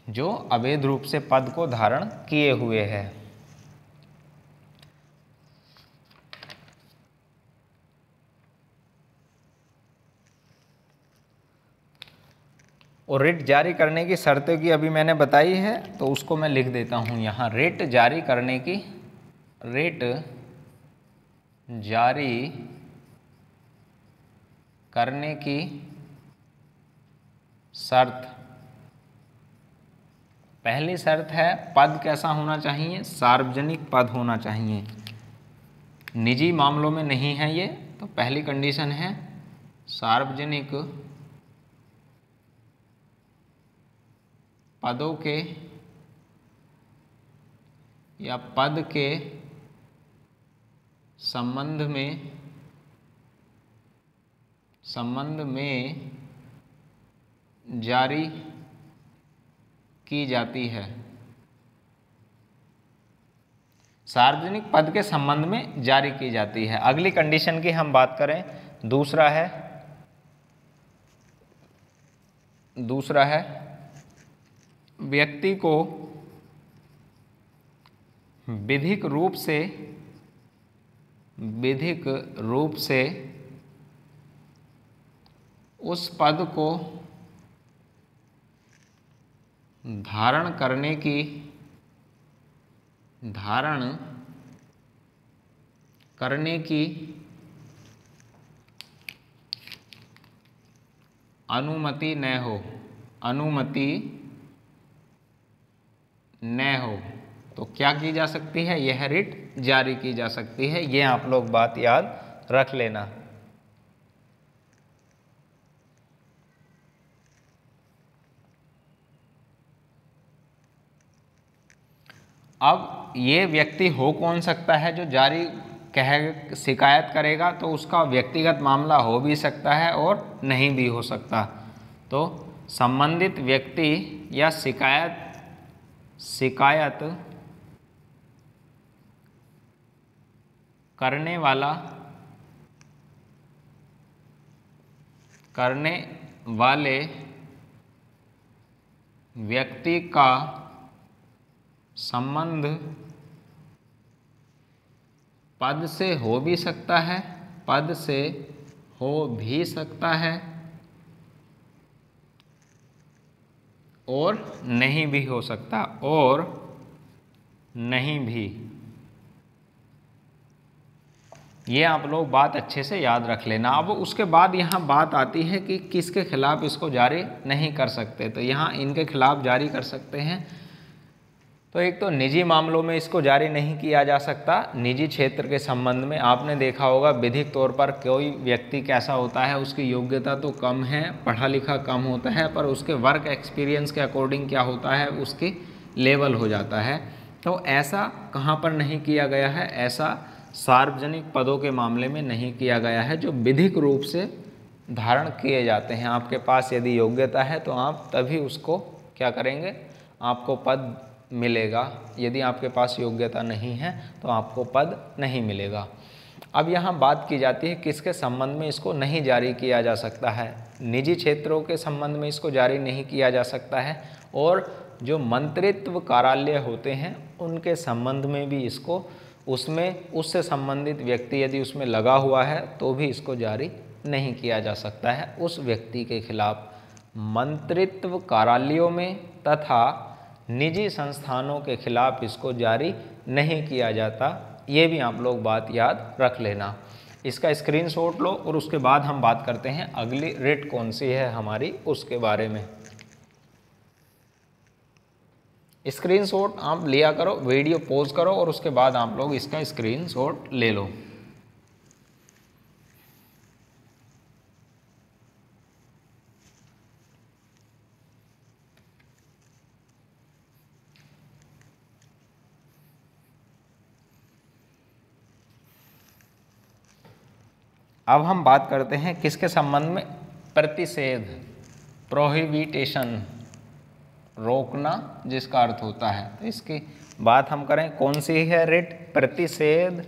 जो अवैध रूप से पद को धारण किए हुए है। और रिट जारी करने की शर्तें की अभी मैंने बताई है तो उसको मैं लिख देता हूँ यहाँ। रिट जारी करने की शर्त, पहली शर्त है पद कैसा होना चाहिए? सार्वजनिक पद होना चाहिए, निजी मामलों में नहीं है ये। तो पहली कंडीशन है सार्वजनिक पदों के या पद के संबंध में जारी की जाती है। सार्वजनिक पद के संबंध में जारी की जाती है। अगली कंडीशन की हम बात करें, दूसरा है व्यक्ति को विधिक रूप से उस पद को धारण करने की अनुमति न हो तो क्या की जा सकती है? यह रिट जारी की जा सकती है। ये आप लोग बात याद रख लेना। अब ये व्यक्ति हो कौन सकता है जो जारी शिकायत करेगा? तो उसका व्यक्तिगत मामला हो भी सकता है और नहीं भी हो सकता। तो संबंधित व्यक्ति या शिकायत करने वाले व्यक्ति का संबंध पद से हो भी सकता है, और नहीं भी हो सकता, ये आप लोग बात अच्छे से याद रख लेना। अब उसके बाद यहाँ बात आती है कि किसके खिलाफ इसको जारी नहीं कर सकते। तो यहाँ इनके खिलाफ जारी कर सकते हैं। तो एक तो निजी मामलों में इसको जारी नहीं किया जा सकता। निजी क्षेत्र के संबंध में आपने देखा होगा विधिक तौर पर कोई व्यक्ति कैसा होता है, उसकी योग्यता तो कम है, पढ़ा लिखा कम होता है, पर उसके वर्क एक्सपीरियंस के अकॉर्डिंग क्या होता है, उसकी लेवल हो जाता है। तो ऐसा कहाँ पर नहीं किया गया है? ऐसा सार्वजनिक पदों के मामले में नहीं किया गया है जो विधिक रूप से धारण किए जाते हैं। आपके पास यदि योग्यता है तो आप तभी उसको क्या करेंगे, आपको पद मिलेगा। यदि आपके पास योग्यता नहीं है तो आपको पद नहीं मिलेगा। अब यहाँ बात की जाती है किसके संबंध में इसको नहीं जारी किया जा सकता है। निजी क्षेत्रों के संबंध में इसको जारी नहीं किया जा सकता है, और जो मंत्रित्व कार्यालय होते हैं उनके संबंध में भी इसको उसमें उससे संबंधित व्यक्ति यदि उसमें लगा हुआ है तो भी इसको जारी नहीं किया जा सकता है उस व्यक्ति के खिलाफ। मंत्रित्व कार्यालयों में तथा निजी संस्थानों के खिलाफ इसको जारी नहीं किया जाता। ये भी आप लोग बात याद रख लेना। इसका स्क्रीनशॉट लो और उसके बाद हम बात करते हैं अगली रिट कौन सी है हमारी उसके बारे में। स्क्रीनशॉट आप लिया करो, वीडियो पॉज करो और उसके बाद आप लोग इसका स्क्रीनशॉट ले लो। अब हम बात करते हैं किसके संबंध में, प्रतिषेध, प्रोहिबिटेशन, रोकना जिसका अर्थ होता है। तो इसकी बात हम करें कौन सी है रिट, प्रतिषेध,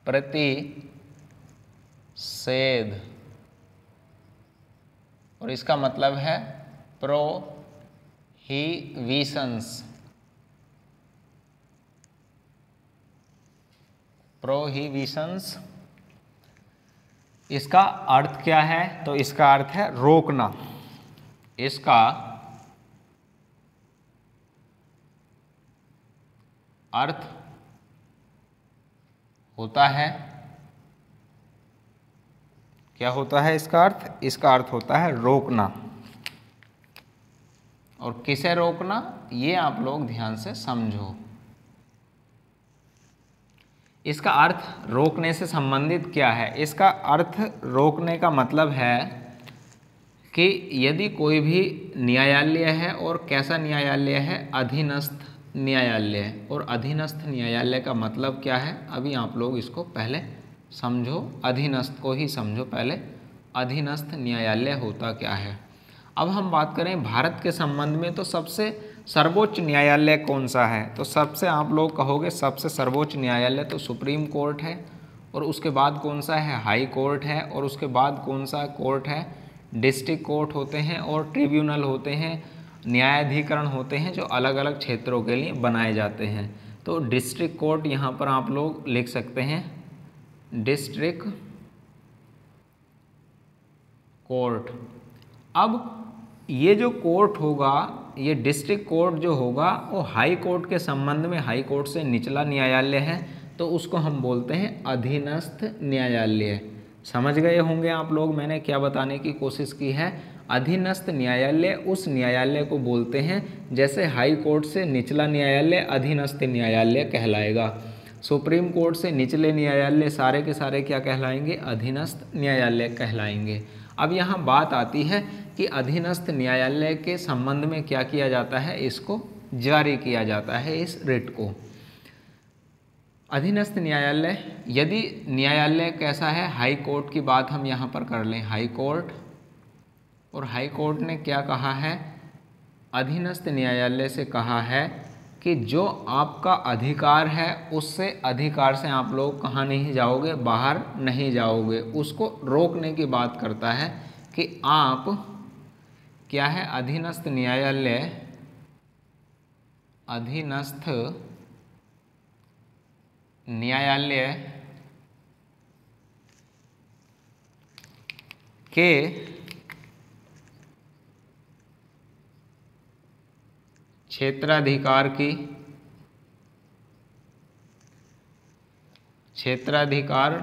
प्रतिषेध और इसका मतलब है प्रोहिबिशंस, प्रोहिबिशंस। इसका अर्थ क्या है, तो इसका अर्थ है रोकना। इसका अर्थ होता है, क्या होता है इसका अर्थ, इसका अर्थ होता है रोकना। और किसे रोकना, ये आप लोग ध्यान से समझो। इसका अर्थ रोकने से संबंधित क्या है, इसका अर्थ रोकने का मतलब है कि यदि कोई भी न्यायालय है, और कैसा न्यायालय है, अधीनस्थ न्यायालय। और अधीनस्थ न्यायालय का मतलब क्या है, अभी आप लोग इसको पहले समझो, अधीनस्थ को ही समझो पहले, अधीनस्थ न्यायालय होता क्या है। अब हम बात करें भारत के संबंध में, तो सबसे सर्वोच्च न्यायालय कौन सा है, तो सबसे आप लोग कहोगे सबसे सर्वोच्च न्यायालय तो सुप्रीम कोर्ट है, और उसके बाद कौन सा है, हाई कोर्ट है, और उसके बाद कौन सा कोर्ट है, डिस्ट्रिक्ट कोर्ट होते हैं, और ट्रिब्यूनल होते हैं, न्यायाधिकरण होते हैं जो अलग अलग क्षेत्रों के लिए बनाए जाते हैं। तो डिस्ट्रिक्ट कोर्ट यहाँ पर आप लोग लिख सकते हैं, डिस्ट्रिक्ट कोर्ट। अब ये जो कोर्ट होगा, ये डिस्ट्रिक्ट कोर्ट जो होगा वो हाई कोर्ट के संबंध में, हाई कोर्ट से निचला न्यायालय है, तो उसको हम बोलते हैं अधीनस्थ न्यायालय। समझ गए होंगे आप लोग मैंने क्या बताने की कोशिश की है। अधीनस्थ न्यायालय उस न्यायालय को बोलते हैं, जैसे हाई कोर्ट से निचला न्यायालय अधीनस्थ न्यायालय कहलाएगा, सुप्रीम कोर्ट से निचले न्यायालय सारे के सारे क्या कहलाएंगे, अधीनस्थ न्यायालय कहलाएंगे। अब यहाँ बात आती है कि अधीनस्थ न्यायालय के संबंध में क्या किया जाता है, इसको जारी किया जाता है इस रिट को। अधीनस्थ न्यायालय, यदि न्यायालय कैसा है, हाई कोर्ट की बात हम यहाँ पर कर लें, हाई कोर्ट, और हाई कोर्ट ने क्या कहा है, अधीनस्थ न्यायालय से कहा है कि जो आपका अधिकार है उससे अधिकार से आप लोग कहाँ नहीं जाओगे, बाहर नहीं जाओगे, उसको रोकने की बात करता है कि आप क्या है, अधीनस्थ न्यायालय, अधीनस्थ न्यायालय के क्षेत्राधिकार की, क्षेत्राधिकार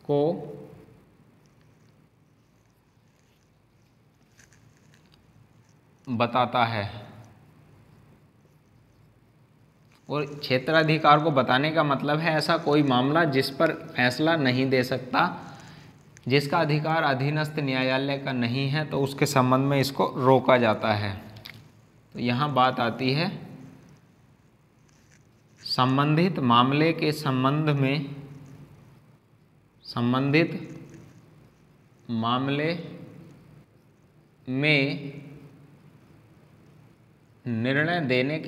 को बताता है। और क्षेत्राधिकार को बताने का मतलब है ऐसा कोई मामला जिस पर फैसला नहीं दे सकता, जिसका अधिकार अधीनस्थ न्यायालय का नहीं है, तो उसके संबंध में इसको रोका जाता है। तो यहाँ बात आती है संबंधित मामले के संबंध में, संबंधित मामले में निर्णय देने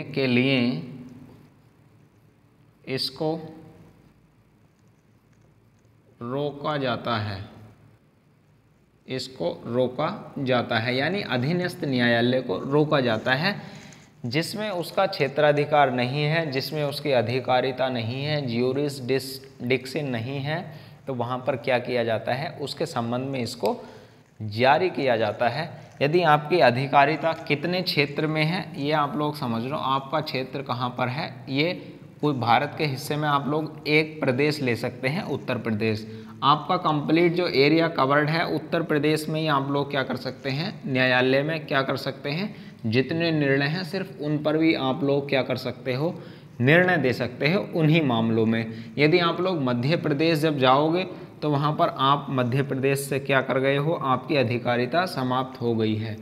के लिए इसको रोका जाता है, इसको रोका जाता है, यानी अधीनस्थ न्यायालय को रोका जाता है जिसमें उसका क्षेत्राधिकार नहीं है, जिसमें उसकी अधिकारिता नहीं है, ज्यूरिसडिक्शन नहीं है, तो वहाँ पर क्या किया जाता है, उसके संबंध में इसको जारी किया जाता है। यदि आपकी अधिकारिता कितने क्षेत्र में है ये आप लोग समझ लो, आपका क्षेत्र कहाँ पर है, ये कोई भारत के हिस्से में आप लोग एक प्रदेश ले सकते हैं, उत्तर प्रदेश। आपका कंप्लीट जो एरिया कवर्ड है उत्तर प्रदेश में ही आप लोग क्या कर सकते हैं, न्यायालय में क्या कर सकते हैं, जितने निर्णय हैं सिर्फ उन पर भी आप लोग क्या कर सकते हो, निर्णय दे सकते हो उन्हीं मामलों में। यदि आप लोग मध्य प्रदेश जब जाओगे तो वहाँ पर आप मध्य प्रदेश से क्या कर गए हो, आपकी अधिकारिता समाप्त हो गई है।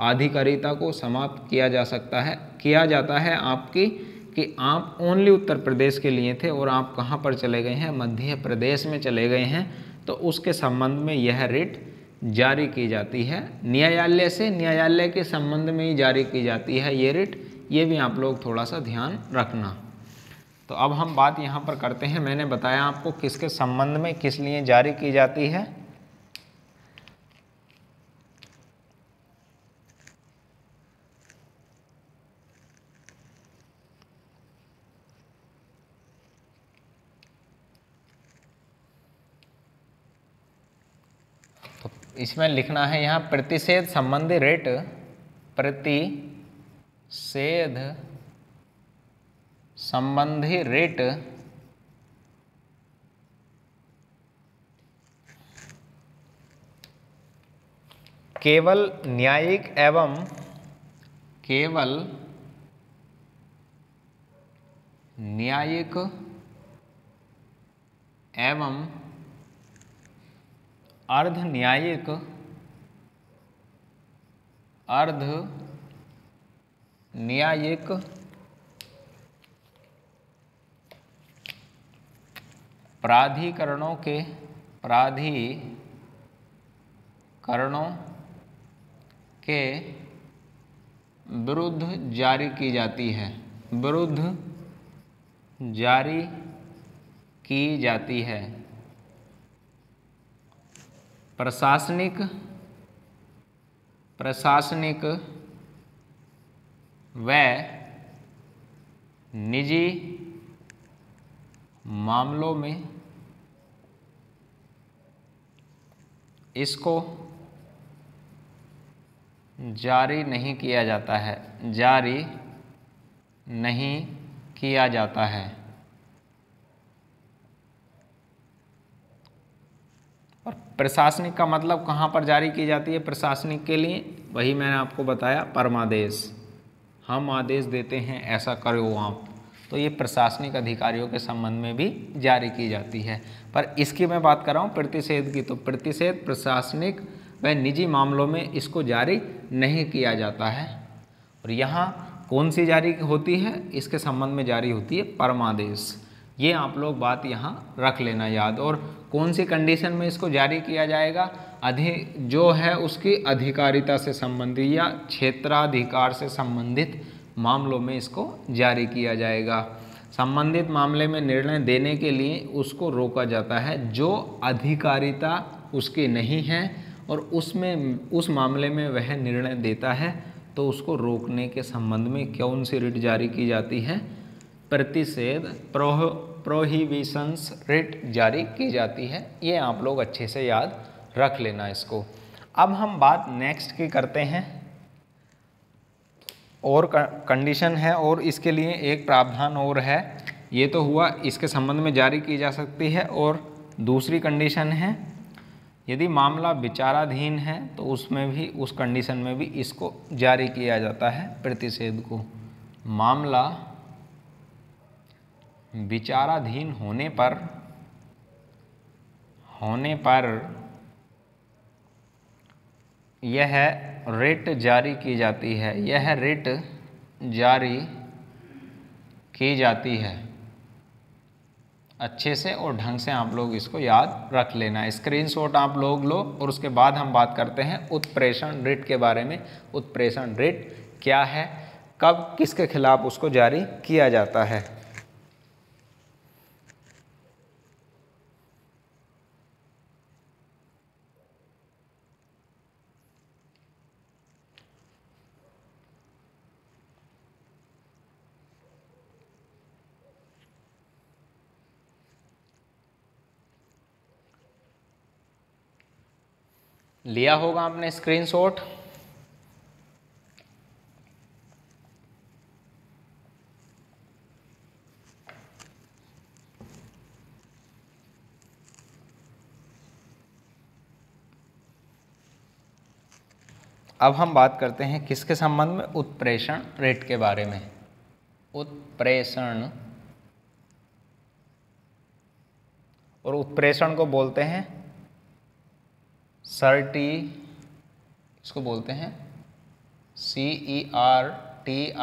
अधिकारिता को समाप्त किया जा सकता है, किया जाता है आपकी, कि आप ओनली उत्तर प्रदेश के लिए थे और आप कहाँ पर चले गए हैं, मध्य प्रदेश में चले गए हैं, तो उसके संबंध में यह रिट जारी की जाती है। न्यायालय से, न्यायालय के संबंध में ही जारी की जाती है ये रिट, ये भी आप लोग थोड़ा सा ध्यान रखना। तो अब हम बात यहाँ पर करते हैं, मैंने बताया आपको किसके संबंध में किस लिए जारी की जाती है। तो इसमें लिखना है यहाँ प्रतिषेध संबंधी रिट, प्रतिषेध संबंधी रिट केवल न्यायिक एवं अर्ध न्यायिक प्राधिकरणों के विरुद्ध जारी की जाती है, प्रशासनिक व निजी मामलों में इसको जारी नहीं किया जाता है, और प्रशासनिक का मतलब कहाँ पर जारी की जाती है, प्रशासनिक के लिए वही मैंने आपको बताया, परमादेश, हम आदेश देते हैं ऐसा करो आप, तो ये प्रशासनिक अधिकारियों के संबंध में भी जारी की जाती है। पर इसकी मैं बात कर रहा हूँ प्रतिषेध की, तो प्रतिषेध प्रशासनिक व निजी मामलों में इसको जारी नहीं किया जाता है। और यहाँ कौन सी जारी होती है, इसके संबंध में जारी होती है परमादेश। ये आप लोग बात यहाँ रख लेना याद। और कौन सी कंडीशन में इसको जारी किया जाएगा, जो है उसकी अधिकारिता से संबंधित या क्षेत्राधिकार से संबंधित मामलों में इसको जारी किया जाएगा। संबंधित मामले में निर्णय देने के लिए उसको रोका जाता है, जो अधिकारिता उसकी नहीं है और उस मामले में वह निर्णय देता है, तो उसको रोकने के संबंध में कौन सी रिट जारी की जाती है, प्रतिषेध प्रोहिबिशंस रिट जारी की जाती है। ये आप लोग अच्छे से याद रख लेना इसको। अब हम बात नेक्स्ट की करते हैं, और कंडीशन है और इसके लिए एक प्रावधान और है। ये तो हुआ इसके संबंध में जारी की जा सकती है, और दूसरी कंडीशन है यदि मामला विचाराधीन है तो उसमें भी, उस कंडीशन में भी इसको जारी किया जाता है प्रतिषेध को। मामला विचाराधीन होने पर यह रिट जारी की जाती है, यह रिट जारी की जाती है। अच्छे से और ढंग से आप लोग इसको याद रख लेना, स्क्रीनशॉट आप लोग लो। और उसके बाद हम बात करते हैं उत्प्रेषण रिट के बारे में। उत्प्रेषण रिट क्या है, कब किसके खिलाफ उसको जारी किया जाता है। लिया होगा आपने स्क्रीनशॉट। अब हम बात करते हैं किसके संबंध में, उत्प्रेषण रेट के बारे में। उत्प्रेषण, और उत्प्रेषण को बोलते हैं सर्टी, इसको बोलते हैं CERTIO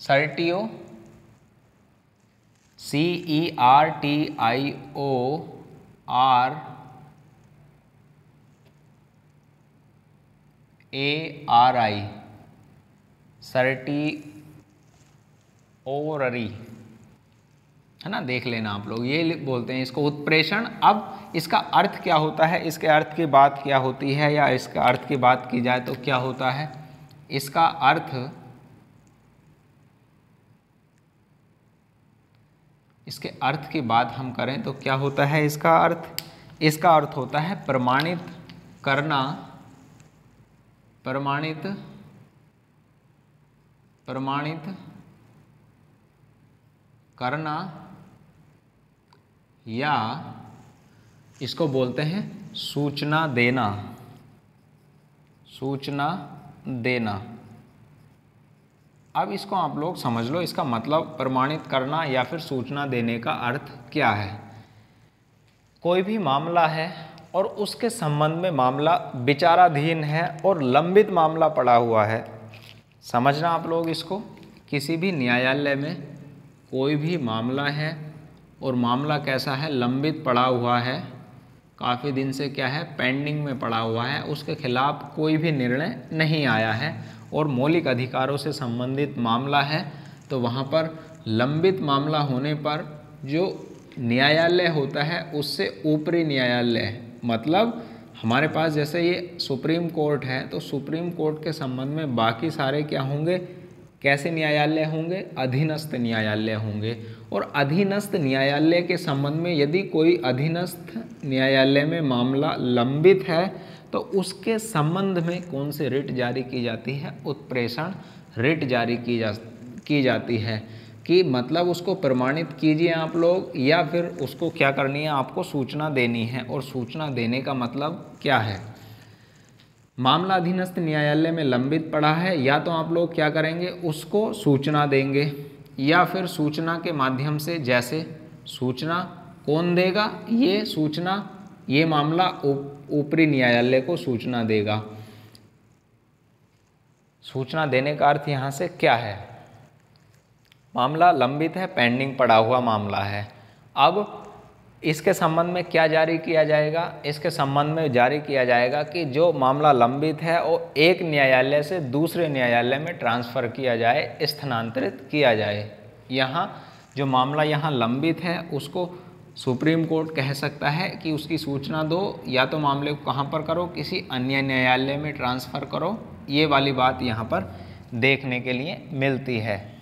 सर्टियो, CERTIORARI सर्टिओररी, है ना, देख लेना आप लोग, ये बोलते हैं इसको उत्प्रेषण। अब इसका अर्थ क्या होता है, इसके अर्थ की बात क्या होती है, या इसका अर्थ की बात की जाए तो क्या होता है इसका अर्थ, इसके अर्थ की बात हम करें तो क्या होता है इसका अर्थ। इसका अर्थ होता है प्रमाणित करना, प्रमाणित करना, या इसको बोलते हैं सूचना देना, सूचना देना। अब इसको आप लोग समझ लो, इसका मतलब प्रमाणित करना या फिर सूचना देने का अर्थ क्या है। कोई भी मामला है और उसके संबंध में मामला विचाराधीन है और लंबित मामला पड़ा हुआ है, समझना आप लोग इसको। किसी भी न्यायालय में कोई भी मामला है और मामला कैसा है, लंबित पड़ा हुआ है, काफ़ी दिन से क्या है, पेंडिंग में पड़ा हुआ है, उसके खिलाफ कोई भी निर्णय नहीं आया है और मौलिक अधिकारों से संबंधित मामला है, तो वहाँ पर लंबित मामला होने पर जो न्यायालय होता है उससे ऊपरी न्यायालय, मतलब हमारे पास जैसे ये सुप्रीम कोर्ट है, तो सुप्रीम कोर्ट के संबंध में बाकी सारे क्या होंगे, कैसे न्यायालय होंगे, अधीनस्थ न्यायालय होंगे। और अधीनस्थ न्यायालय के संबंध में यदि कोई अधीनस्थ न्यायालय में मामला लंबित है तो उसके संबंध में कौन सी रिट जारी की जाती है, उत्प्रेषण रिट जारी की जाती है। कि मतलब उसको प्रमाणित कीजिए आप लोग, या फिर उसको क्या करनी है, आपको सूचना देनी है। और सूचना देने का मतलब क्या है, मामला अधीनस्थ न्यायालय में लंबित पड़ा है, या तो आप लोग क्या करेंगे, उसको सूचना देंगे, या फिर सूचना के माध्यम से, जैसे सूचना कौन देगा, ये सूचना, ये मामला ऊपरी न्यायालय को सूचना देगा। सूचना देने का अर्थ यहाँ से क्या है, मामला लंबित है, पेंडिंग पड़ा हुआ मामला है। अब इसके संबंध में क्या जारी किया जाएगा, इसके संबंध में जारी किया जाएगा कि जो मामला लंबित है वो एक न्यायालय से दूसरे न्यायालय में ट्रांसफ़र किया जाए, स्थानांतरित किया जाए। यहाँ जो मामला यहाँ लंबित है उसको सुप्रीम कोर्ट कह सकता है कि उसकी सूचना दो, या तो मामले को कहाँ पर करो, किसी अन्य न्यायालय में ट्रांसफ़र करो। ये वाली बात यहाँ पर देखने के लिए मिलती है।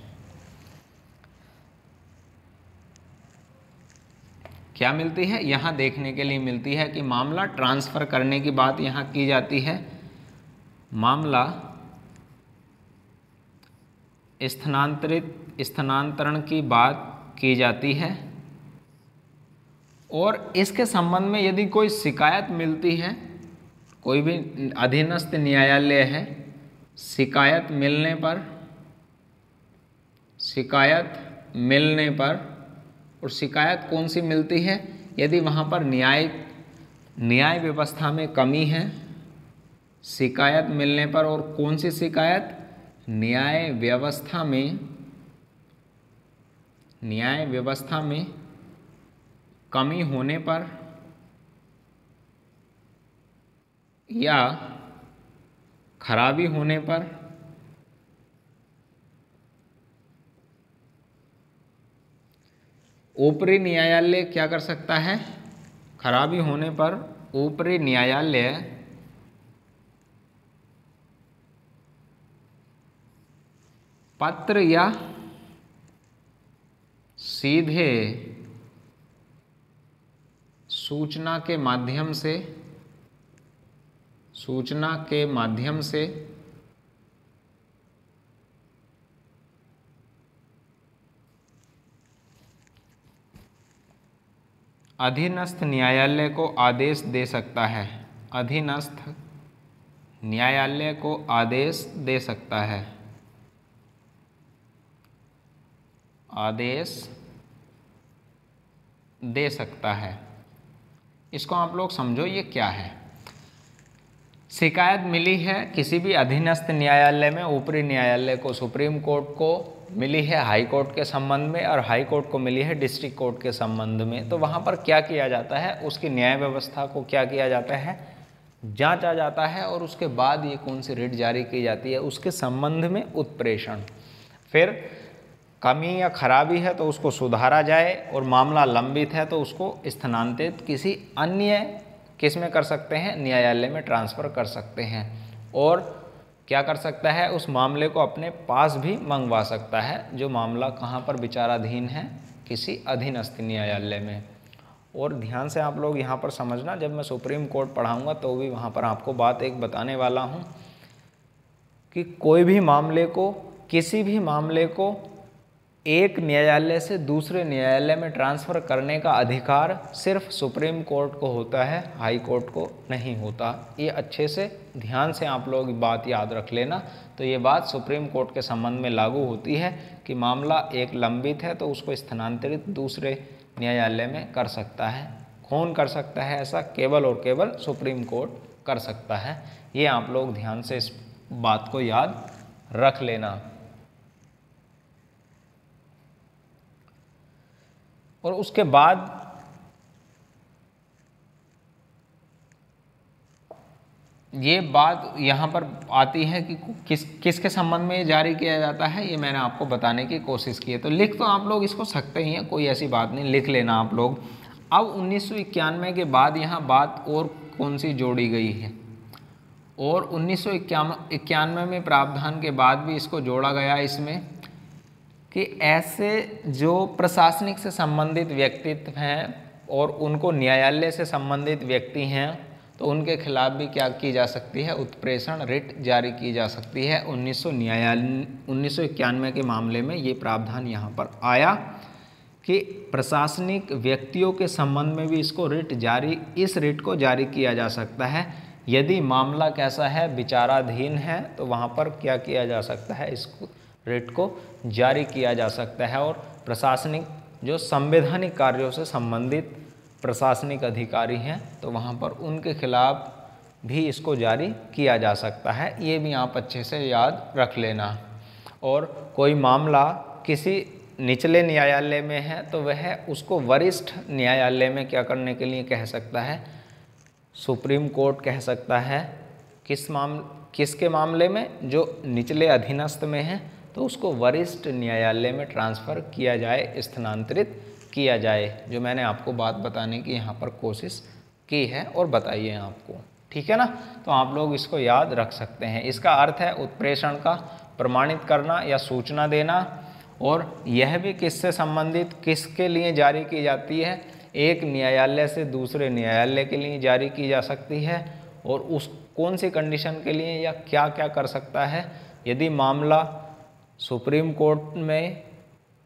क्या मिलती है, यहाँ देखने के लिए मिलती है कि मामला ट्रांसफ़र करने की बात यहाँ की जाती है, मामला स्थानांतरण की बात की जाती है। और इसके संबंध में यदि कोई शिकायत मिलती है, कोई भी अधीनस्थ न्यायालय है, शिकायत मिलने पर, और शिकायत कौन सी मिलती है, यदि वहाँ पर न्याय व्यवस्था में कमी है, शिकायत मिलने पर। और कौन सी शिकायत, न्याय व्यवस्था में कमी होने पर या खराबी होने पर, ऊपरी न्यायालय क्या कर सकता है, खराबी होने पर ऊपरी न्यायालय पत्र या सीधे सूचना के माध्यम से अधीनस्थ न्यायालय को आदेश दे सकता है। अधीनस्थ न्यायालय को आदेश दे सकता है। आदेश दे सकता है। इसको आप लोग समझो ये क्या है। शिकायत मिली है किसी भी अधीनस्थ न्यायालय में, ऊपरी न्यायालय को, सुप्रीम कोर्ट को मिली है हाई कोर्ट के संबंध में और हाई कोर्ट को मिली है डिस्ट्रिक्ट कोर्ट के संबंध में, तो वहाँ पर क्या किया जाता है, उसकी न्याय व्यवस्था को क्या किया जाता है, जांचा जाता है और उसके बाद ये कौन सी रिट जारी की जाती है उसके संबंध में उत्प्रेषण। फिर कमी या खराबी है तो उसको सुधारा जाए और मामला लंबित है तो उसको स्थानांतरित किसी अन्य किस में कर सकते हैं, न्यायालय में ट्रांसफ़र कर सकते हैं। और क्या कर सकता है, उस मामले को अपने पास भी मंगवा सकता है, जो मामला कहाँ पर विचाराधीन है, किसी अधीनस्थ न्यायालय में। और ध्यान से आप लोग यहाँ पर समझना, जब मैं सुप्रीम कोर्ट पढ़ाऊँगा तो भी वहाँ पर आपको बात एक बताने वाला हूँ कि कोई भी मामले को, किसी भी मामले को एक न्यायालय से दूसरे न्यायालय में ट्रांसफ़र करने का अधिकार सिर्फ सुप्रीम कोर्ट को होता है, हाई कोर्ट को नहीं होता। ये अच्छे से ध्यान से आप लोग बात याद रख लेना। तो ये बात सुप्रीम कोर्ट के संबंध में लागू होती है कि मामला एक लंबित है तो उसको स्थानांतरित दूसरे न्यायालय में कर सकता है। कौन कर सकता है ऐसा? केवल और केवल सुप्रीम कोर्ट कर सकता है। ये आप लोग ध्यान से इस बात को याद रख लेना। और उसके बाद ये बात यहाँ पर आती है कि किसके संबंध में ये जारी किया जाता है, ये मैंने आपको बताने की कोशिश की है। तो लिख तो आप लोग इसको सकते ही हैं, कोई ऐसी बात नहीं, लिख लेना आप लोग। अब 1991 के बाद यहाँ बात और कौन सी जोड़ी गई है, और 1991 में प्रावधान के बाद भी इसको जोड़ा गया इसमें कि ऐसे जो प्रशासनिक से संबंधित व्यक्तित्व हैं और उनको न्यायालय से संबंधित व्यक्ति हैं तो उनके खिलाफ भी क्या की जा सकती है, उत्प्रेषण रिट जारी की जा सकती है। 1991 के मामले में ये प्रावधान यहाँ पर आया कि प्रशासनिक व्यक्तियों के संबंध में भी इसको इस रिट को जारी किया जा सकता है। यदि मामला कैसा है, विचाराधीन है, तो वहाँ पर क्या किया जा सकता है, इसको रिट को जारी किया जा सकता है। और प्रशासनिक जो संवैधानिक कार्यों से संबंधित प्रशासनिक अधिकारी हैं तो वहाँ पर उनके खिलाफ भी इसको जारी किया जा सकता है। ये भी आप अच्छे से याद रख लेना। और कोई मामला किसी निचले न्यायालय में है तो वह उसको वरिष्ठ न्यायालय में क्या करने के लिए कह सकता है, सुप्रीम कोर्ट कह सकता है। किसके मामले में, जो निचले अधीनस्थ में है तो उसको वरिष्ठ न्यायालय में ट्रांसफ़र किया जाए, स्थानांतरित किया जाए, जो मैंने आपको बात बताने की यहाँ पर कोशिश की है और बताइए आपको, ठीक है ना। तो आप लोग इसको याद रख सकते हैं। इसका अर्थ है उत्प्रेषण का प्रमाणित करना या सूचना देना, और यह भी किससे संबंधित, किसके लिए जारी की जाती है, एक न्यायालय से दूसरे न्यायालय के लिए जारी की जा सकती है। और उस कौन सी कंडीशन के लिए या क्या क्या कर सकता है, यदि मामला सुप्रीम कोर्ट में,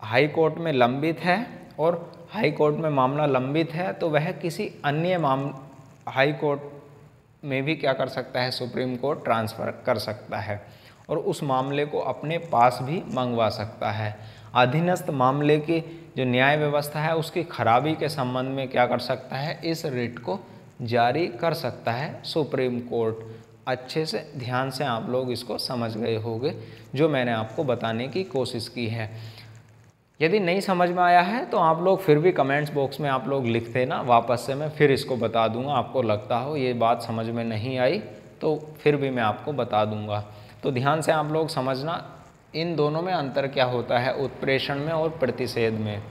हाई कोर्ट में लंबित है और हाई कोर्ट में मामला लंबित है तो वह किसी अन्य हाई कोर्ट में भी क्या कर सकता है, सुप्रीम कोर्ट ट्रांसफ़र कर सकता है और उस मामले को अपने पास भी मंगवा सकता है। अधीनस्थ मामले की जो न्याय व्यवस्था है उसकी खराबी के संबंध में क्या कर सकता है, इस रिट को जारी कर सकता है सुप्रीम कोर्ट। अच्छे से ध्यान से आप लोग इसको समझ गए होंगे, जो मैंने आपको बताने की कोशिश की है। यदि नहीं समझ में आया है तो आप लोग फिर भी कमेंट्स बॉक्स में आप लोग लिख देना, वापस से मैं फिर इसको बता दूंगा। आपको लगता हो ये बात समझ में नहीं आई तो फिर भी मैं आपको बता दूंगा। तो ध्यान से आप लोग समझना, इन दोनों में अंतर क्या होता है, उत्प्रेषण में और प्रतिषेध में।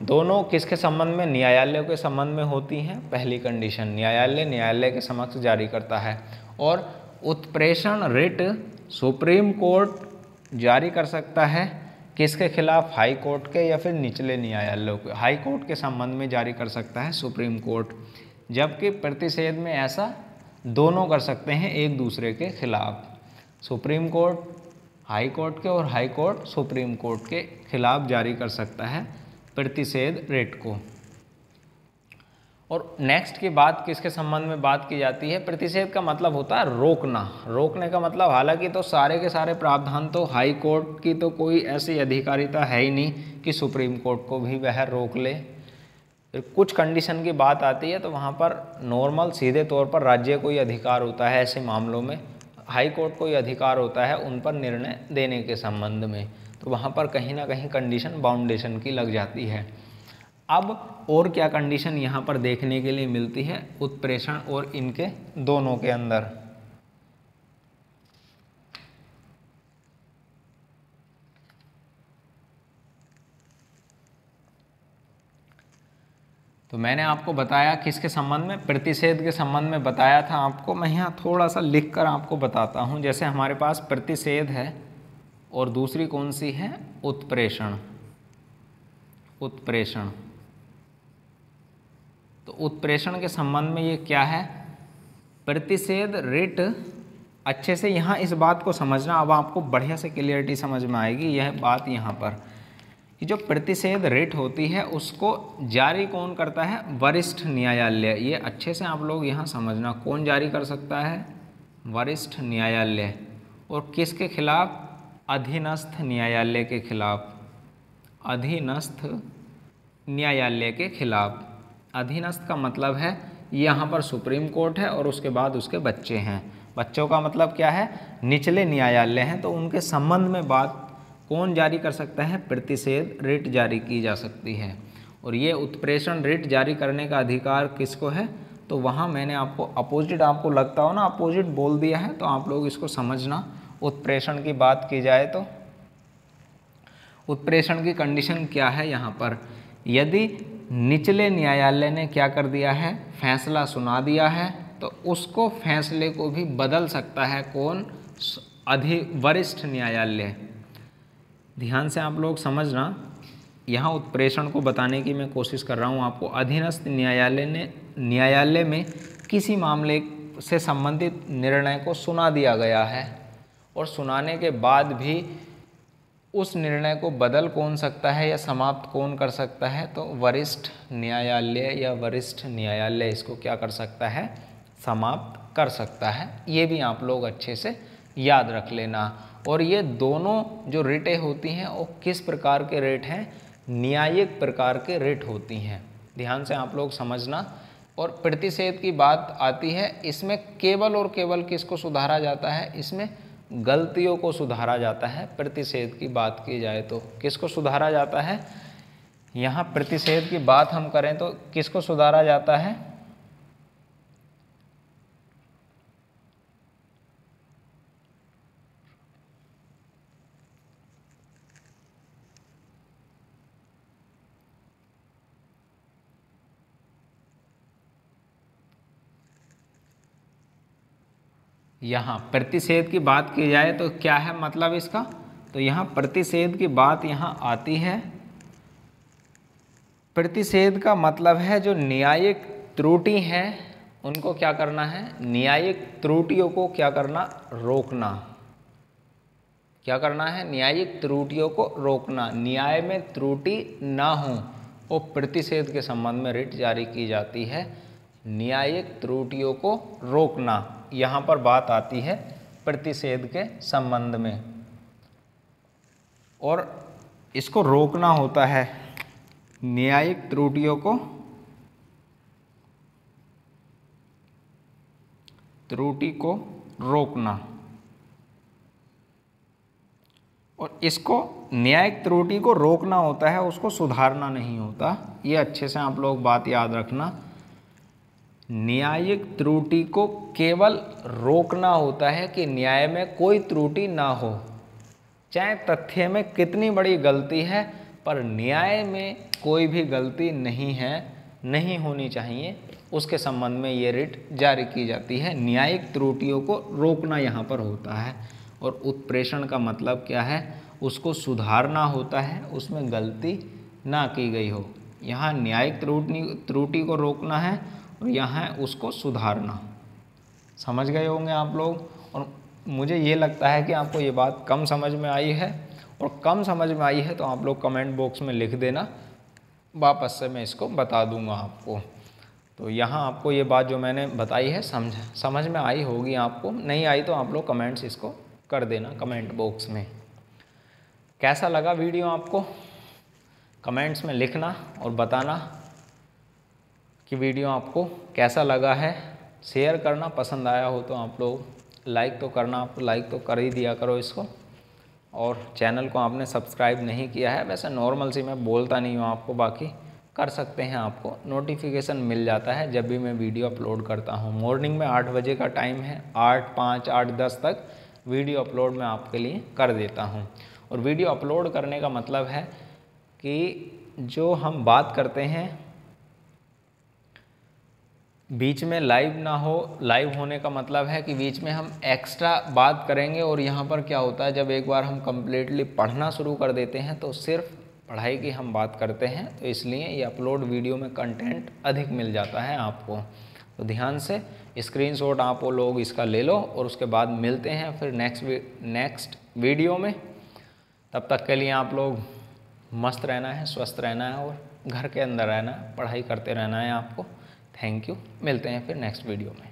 दोनों किसके संबंध में, न्यायालय के संबंध में होती हैं। पहली कंडीशन, न्यायालय के समक्ष जारी करता है। और उत्प्रेषण रिट सुप्रीम कोर्ट जारी कर सकता है किसके खिलाफ? हाई कोर्ट के या फिर निचले न्यायालयों के। हाई कोर्ट के संबंध में जारी कर सकता है सुप्रीम कोर्ट, जबकि प्रतिषेध में ऐसा दोनों कर सकते हैं एक दूसरे के खिलाफ। सुप्रीम कोर्ट हाई कोर्ट के और हाई कोर्ट सुप्रीम कोर्ट के खिलाफ जारी कर सकता है प्रतिषेध रिट को। और नेक्स्ट की बात किसके संबंध में बात की जाती है? प्रतिषेध का मतलब होता है रोकना। रोकने का मतलब, हालांकि तो सारे के सारे प्रावधान तो हाई कोर्ट की तो कोई ऐसी अधिकारिता है ही नहीं कि सुप्रीम कोर्ट को भी वह रोक ले। फिर कुछ कंडीशन की बात आती है तो वहाँ पर नॉर्मल सीधे तौर पर राज्य को ही अधिकार होता है ऐसे मामलों में, हाई कोर्ट को ही अधिकार होता है उन पर निर्णय देने के संबंध में। तो वहाँ पर कहीं ना कहीं कंडीशन बाउंडेशन की लग जाती है। अब और क्या कंडीशन यहाँ पर देखने के लिए मिलती है उत्प्रेषण और इनके दोनों के अंदर? तो मैंने आपको बताया किसके संबंध में? प्रतिषेध के संबंध में बताया था आपको। मैं यहाँ थोड़ा सा लिख कर आपको बताता हूँ। जैसे हमारे पास प्रतिषेध है और दूसरी कौन सी है? उत्प्रेषण। उत्प्रेषण, तो उत्प्रेषण के संबंध में ये क्या है? प्रतिषेध रिट। अच्छे से यहाँ इस बात को समझना, अब आपको बढ़िया से क्लियरिटी समझ में आएगी यह बात यहाँ पर कि जो प्रतिषेध रिट होती है उसको जारी कौन करता है? वरिष्ठ न्यायालय। ये अच्छे से आप लोग यहाँ समझना, कौन जारी कर सकता है? वरिष्ठ न्यायालय। और किसके खिलाफ? अधीनस्थ न्यायालय के खिलाफ। अधीनस्थ न्यायालय के खिलाफ। अधीनस्थ का मतलब है यहाँ पर सुप्रीम कोर्ट है और उसके बाद उसके बच्चे हैं। बच्चों का मतलब क्या है? निचले न्यायालय हैं। तो उनके संबंध में बात कौन जारी कर सकता है? प्रतिषेध रिट जारी की जा सकती है। और ये उत्प्रेषण रिट जारी करने का अधिकार किसको है? तो वहाँ मैंने आपको अपोजिट, आपको लगता हो ना अपोजिट बोल दिया है, तो आप लोग इसको समझना। उत्प्रेषण की बात की जाए तो उत्प्रेषण की कंडीशन क्या है यहाँ पर? यदि निचले न्यायालय ने क्या कर दिया है? फैसला सुना दिया है, तो उसको फैसले को भी बदल सकता है कौन? वरिष्ठ न्यायालय। ध्यान से आप लोग समझना, यहाँ उत्प्रेषण को बताने की मैं कोशिश कर रहा हूँ आपको। अधीनस्थ न्यायालय में किसी मामले से संबंधित निर्णय को सुना दिया गया है और सुनाने के बाद भी उस निर्णय को बदल कौन सकता है या समाप्त कौन कर सकता है? तो वरिष्ठ न्यायालय या वरिष्ठ न्यायालय इसको क्या कर सकता है? समाप्त कर सकता है। ये भी आप लोग अच्छे से याद रख लेना। और ये दोनों जो रिटें होती हैं वो किस प्रकार के रिट हैं? न्यायिक प्रकार के रिट होती हैं। ध्यान से आप लोग समझना। और प्रतिषेध की बात आती है, इसमें केवल और केवल किसको सुधारा जाता है? इसमें गलतियों को सुधारा जाता है। प्रतिषेध की बात की जाए तो किसको सुधारा जाता है? यहाँ प्रतिषेध की बात हम करें तो किसको सुधारा जाता है? यहाँ प्रतिषेध की बात की जाए तो क्या है मतलब इसका? तो यहाँ प्रतिषेध की बात यहाँ आती है। प्रतिषेध का मतलब है जो न्यायिक त्रुटि है उनको क्या करना है? न्यायिक त्रुटियों को क्या करना? रोकना। क्या करना है? न्यायिक त्रुटियों को रोकना। न्याय में त्रुटि ना हो वो प्रतिषेध के संबंध में रिट जारी की जाती है। न्यायिक त्रुटियों को रोकना, यहाँ पर बात आती है प्रतिषेध के संबंध में। और इसको रोकना होता है, न्यायिक त्रुटियों को, त्रुटि को रोकना। और इसको न्यायिक त्रुटि को रोकना होता है, उसको सुधारना नहीं होता। ये अच्छे से आप लोग बात याद रखना। न्यायिक त्रुटि को केवल रोकना होता है कि न्याय में कोई त्रुटि ना हो। चाहे तथ्य में कितनी बड़ी गलती है पर न्याय में कोई भी गलती नहीं है, नहीं होनी चाहिए, उसके संबंध में ये रिट जारी की जाती है। न्यायिक त्रुटियों को रोकना यहाँ पर होता है। और उत्प्रेषण का मतलब क्या है? उसको सुधारना होता है, उसमें गलती ना की गई हो। यहाँ न्यायिक त्रुटि को रोकना है और यहाँ है उसको सुधारना। समझ गए होंगे आप लोग। और मुझे ये लगता है कि आपको ये बात कम समझ में आई है, और कम समझ में आई है तो आप लोग कमेंट बॉक्स में लिख देना, वापस से मैं इसको बता दूंगा आपको। तो यहाँ आपको ये बात जो मैंने बताई है समझ में आई होगी आपको, नहीं आई तो आप लोग कमेंट्स इसको कर देना कमेंट बॉक्स में। कैसा लगा वीडियो आपको कमेंट्स में लिखना और बताना कि वीडियो आपको कैसा लगा है। शेयर करना, पसंद आया हो तो आप लोग लाइक तो करना, आप लाइक तो कर ही दिया करो इसको। और चैनल को आपने सब्सक्राइब नहीं किया है, वैसे नॉर्मल सी मैं बोलता नहीं हूँ आपको, बाकी कर सकते हैं, आपको नोटिफिकेशन मिल जाता है जब भी मैं वीडियो अपलोड करता हूँ। मॉर्निंग में 8 बजे का टाइम है, 8, 5, 8, 10 तक वीडियो अपलोड मैं आपके लिए कर देता हूँ। और वीडियो अपलोड करने का मतलब है कि जो हम बात करते हैं बीच में लाइव ना हो। लाइव होने का मतलब है कि बीच में हम एक्स्ट्रा बात करेंगे, और यहाँ पर क्या होता है जब एक बार हम कम्प्लीटली पढ़ना शुरू कर देते हैं तो सिर्फ पढ़ाई की हम बात करते हैं, तो इसलिए ये अपलोड वीडियो में कंटेंट अधिक मिल जाता है आपको। तो ध्यान से स्क्रीनशॉट आप वो लोग इसका ले लो, और उसके बाद मिलते हैं फिर नेक्स्ट वीडियो में। तब तक के लिए आप लोग मस्त रहना है, स्वस्थ रहना है, और घर के अंदर रहना है, पढ़ाई करते रहना है आपको। थैंक यू, मिलते हैं फिर नेक्स्ट वीडियो में।